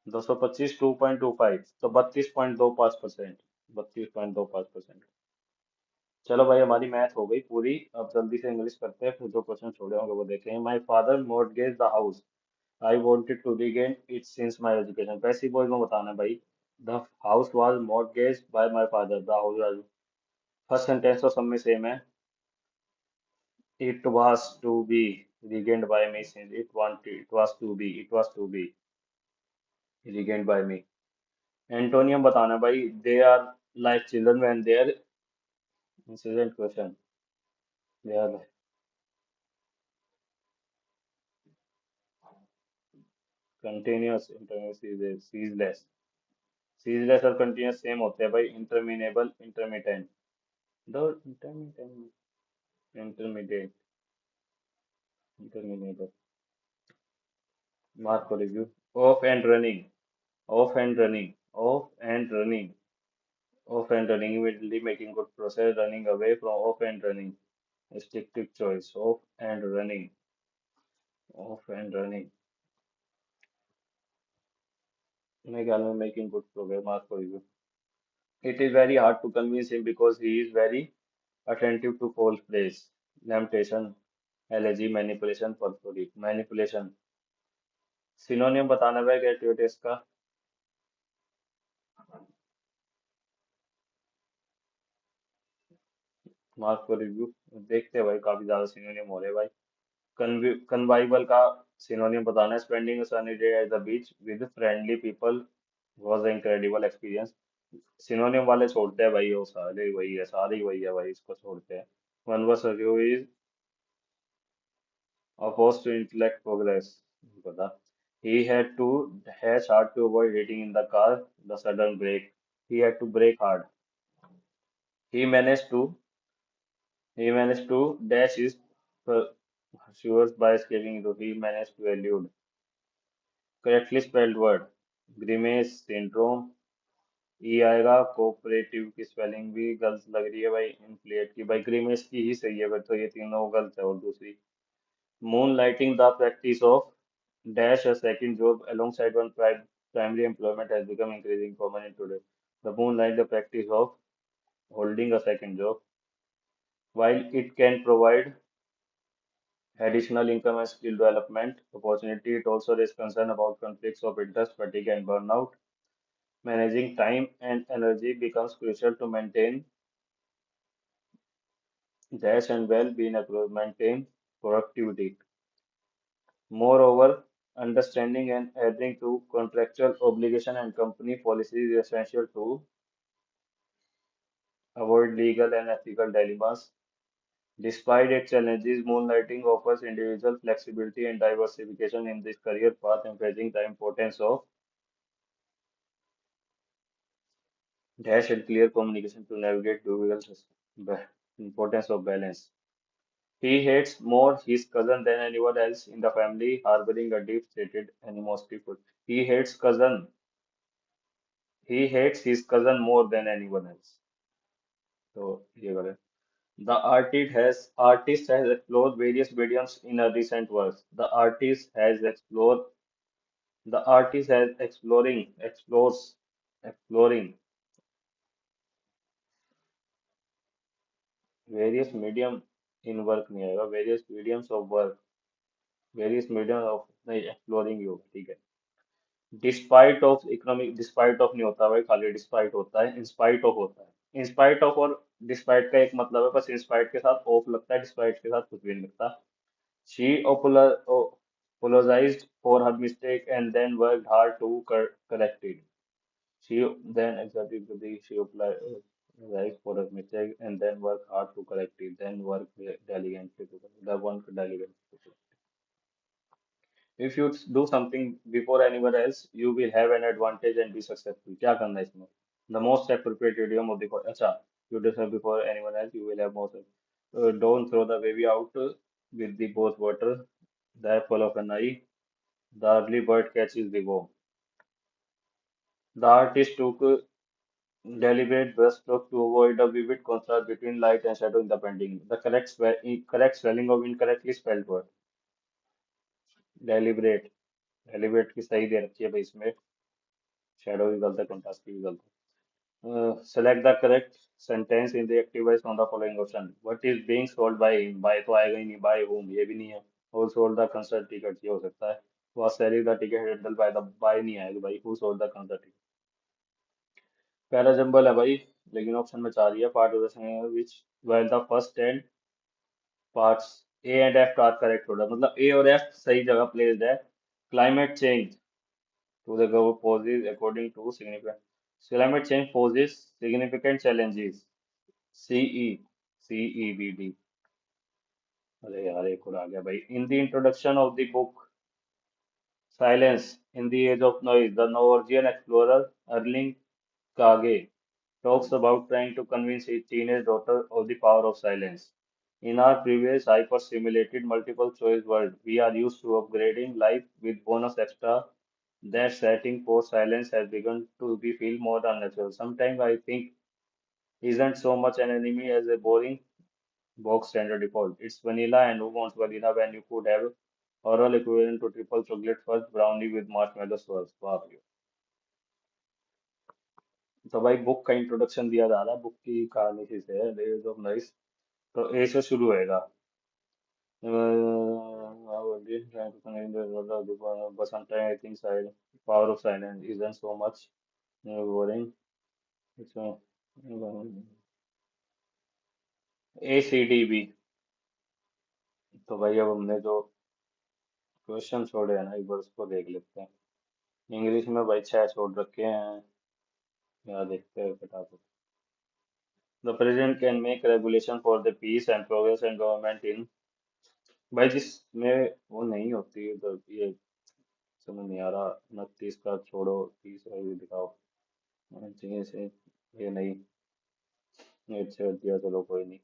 225, 2.25, तो 32.25%। 32.25%। चलो भाई, हमारी मैथ हो गई पूरी। अब जल्दी से इंग्लिश करते हैं, फिर जो क्वेश्चन छोड़े होंगे वो देखेंगे। My father mortgaged the house I wanted to regain it since my education। Passive voice में बताना है भाई। The house was mortgaged by my father, the house was। First sentence तो सब में सेम है। It was to be regained by me since it wanted, it was to be regained by me। Antonym बताना है भाई। They are like children when they are incident question, they are like continuous, intermittent, ceaseless। Ceaseless और continuous same होते हैं भाई। Interminable, intermittent, दो intermittent, intermediate, interminable. Mark को review. Of and running, of and running, of and running, of and running, immediately making good process, running away from off and running, restrictive choice, off and running, off and running। मेरे ख्याल में making good progress, Mark को review. It is very hard to convince him because he is very attentive to false praise, temptation, elegy, manipulation, perfidy, manipulation। Synonym बताना है ग्रेचुइटिस का। Mark को review. देखते हैं भाई, काफी ज्यादा सिनोनियम हो रहे हैं भाई। कन्वाइबल का सिनोनियम बताना है। Spending sunny day at the beach with friendly people was incredible experience. सिनोनियम वाले छोड़ते हैं भाई, वो सारे वही है, सारे ही वही है भाई, इसको छोड़ते हैं। One verse review is opposed to intellect progress, पता। He had to dash hard to avoid hitting in the car the sudden brake। He had to brake hard। He managed to he managed to dash his pursuers by escaping into। He managed to elude। Correctly spelled word, grimace syndrome। ई आएगा। Cooperative की spelling भी गलत लग रही है भाई। Inflate की भाई, ग्रीमेस की ही सही है फिर तो, ये तीनों गलत है। और दूसरी moonlighting, the practice of dash a second job alongside one primary employment has become increasingly common in today। The moonlight, the practice of holding a second job, while it can provide additional income and skill development opportunity, it also raises concern about conflicts of interest, fatigue, and burnout। Managing time and energy becomes crucial to maintain dash and well-being, maintain productivity। Moreover, understanding and adhering to contractual obligation and company policies is essential to avoid legal and ethical dilemmas। Despite its challenges, moonlighting offers individual flexibility and diversification in this career path, emphasizing the importance of Dash and clear communication to navigate difficult importance of balance. He hates more his cousin than anyone else in the family, harboring a deep-seated animosity for. He hates cousin. He hates his cousin more than anyone else. So ये करें. The artist has explored various mediums in a recent works. The artist has exploring various medium in work नहीं आएगा various mediums of work various medium of नहीं exploring ही होगा ठीक है. Despite of economic despite of नहीं होता भाई खाली डिस्पाइट होता है इंस्पाइट ऑफ होता है इंस्पाइट ऑफ और डिस्पाइट का एक मतलब है बस इंस्पाइट के साथ ऑफ लगता है डिस्पाइट के साथ कुछ भी नहीं लगता. She apologized for her mistake and then worked hard to correct it. She then accepted the she apologized for her mistake and then worked hard to correct it. Then worked diligently to the one diligently. If you do something before anyone else, you will have an advantage and be successful. क्या करना है इसमें? The most appropriate idiom of the अच्छा, you do something before anyone else, you will have more success. Don't throw the baby out with the both water. The apple of an eye. The early bird catches the worm. The artist took deliberate brushstroke to avoid a vivid contrast between light and shadow in the painting. The correct spelling of incorrectly spelled word. Deliberate. Deliberate की सही दे रखी है भाई इसमें. Shadow भी गलत है, contrast भी गलत है. Select the correct sentence in the active voice on the following option. What is being sold by him? By तो आएगा ही नहीं. By whom? ये भी नहीं है. Who sold the concert ticket? ये हो सकता है. Was selling the ticket handled by the by नहीं आएगा भाई. Who sold the concert ticket? पहला जंबल है भाई लेकिन ऑप्शन में चार ही है. Part of the sentence which while the first 10 parts A and F are correct order मतलब A और F सही जगह placed है. Climate change to the global poses according to significant. Climate change poses significant challenges. CE CEBD. अरे यार एक और आ गया भाई. In the introduction of the book Silence in the Age of Noise, the Norwegian explorer Erling Kage talks about trying to convince his teenage daughter of the power of silence. In our previous hyper-simulated multiple-choice world, we are used to upgrading life with bonus extra. That setting for silence has begun to be feel more unnatural. Sometimes I think isn't so much an enemy as a boring box standard default. It's vanilla and who wants vanilla when you could have oral equivalent to triple chocolate fudge brownie with marshmallow swirls. वाह भैया. तो भाई book का introduction दिया जा रहा है. Book की कहानी से है डेज ऑफ नाइस. तो ए से शुरू होएगा. But sometimes I think power of silence isn't so much boring. It's ACDB. तो भाई अब हमने जो क्वेश्चन छोड़े हैं ना एक बार उसको देख लेते हैं. इंग्लिश में भाई 6 छोड़ रखे हैं. यार देखते हैं फटाफट. The president can make regulation for the peace and progress and government in भाई जिसमें वो नहीं होती है तो ये समझ नहीं आ रहा. 29 का छोड़ो 30 का भी दिखाओ. चाहिए से ये नहीं. ये छोड़ दिया चलो कोई नहीं.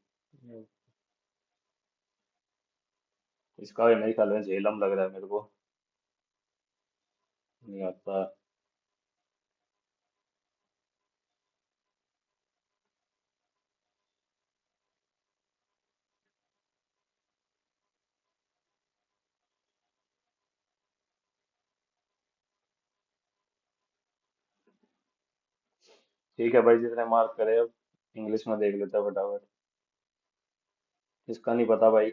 इसका नहीं ख्याल में झेलम लग रहा है मेरे को. नहीं आता. ठीक है भाई जितने मार्क करे अब इंग्लिश में देख लेते हैं फटाफट. इसका नहीं पता भाई.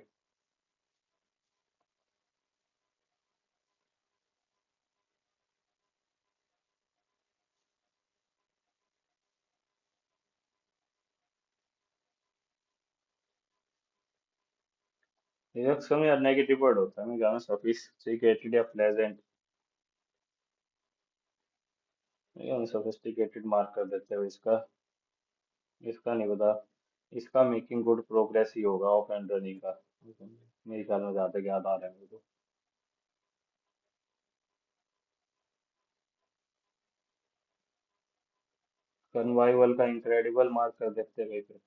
रिएक्शन यार नेगेटिव वर्ड होता है. मैं गाना सोफिस्टिकेटेड या प्लेजेंट. ये सोफिस्टिकेटेड मार्क कर देते हो इसका. इसका नहीं पता. इसका मेकिंग गुड प्रोग्रेस ही होगा ऑफ एंड रनिंग का. मेरे ख्याल में ज्यादा याद आ रहा है मेरे को. कन्वाइवल का इनक्रेडिबल मार्क कर देते भाई फिर।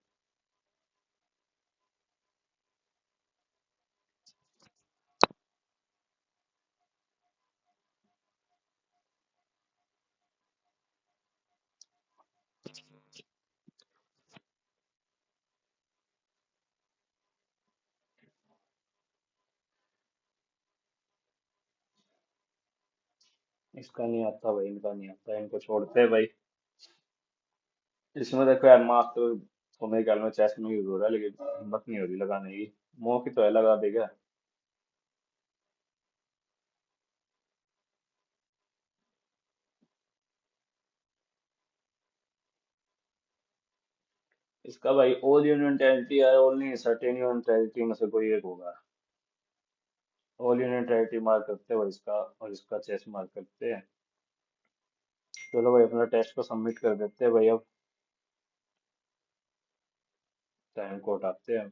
इसका नहीं आता भाई, इनका नहीं आता, इनको छोड़ते हैं भाई। इसमें देखो यार, मार्क्स तो मेरे ख्याल में चेस में यूज हो रहा है, लेकिन हिम्मत नहीं हो रही लगाने की। मौके तो है, लगा देगा। इसका भाई ऑल यूनियन टेरिटरी है, ऑल नहीं, सर्टेन यूनियन टेरिटरी में से कोई एक होगा। ऑल यूनियन टेरिटरी मार्क करते हैं भाई इसका, और इसका चेस मार्क करते हैं। चलो भाई, अपना टेस्ट को सबमिट कर देते हैं भाई अब। टाइम को हटाते हैं।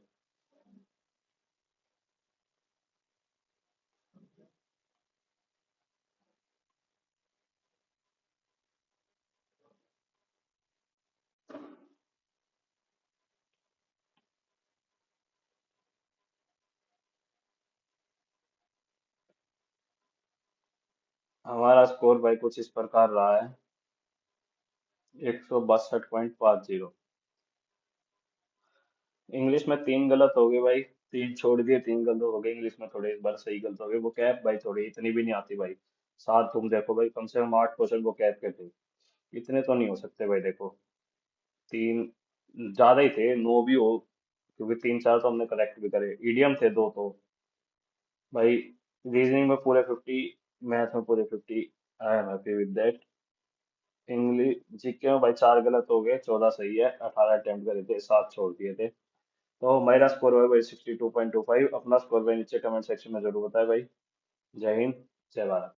हमारा स्कोर भाई कुछ इस प्रकार रहा है। 162.50। इंग्लिश में तीन गलत हो गए भाई। तीन छोड़ दिए, तीन गलत हो गए इंग्लिश में, थोड़े इस बार सही गलत हो गए। वो कैप भाई थोड़ी इतनी भी नहीं आती भाई। सात तुम देखो भाई, कम से कम 8 क्वेश्चन वो कैप के थे। इतने तो नहीं हो सकते भाई, देखो। तीन ज्यादा ही थे, नौ भी हो, क्योंकि तीन चार तो हमने करेक्ट भी करे, इडियम थे दो तो। भाई रीजनिंग में पूरे 50, मैथ में पूरे 50। I am happy with that. English GK में भाई चार गलत हो गए, 14 सही है। 18 अटेम्प्ट करे थे, सात छोड़ दिए थे। तो मेरा स्कोर है भाई 62.25। अपना स्कोर भाई नीचे कमेंट सेक्शन में जरूर बताए भाई। जय हिंद, जय भारत।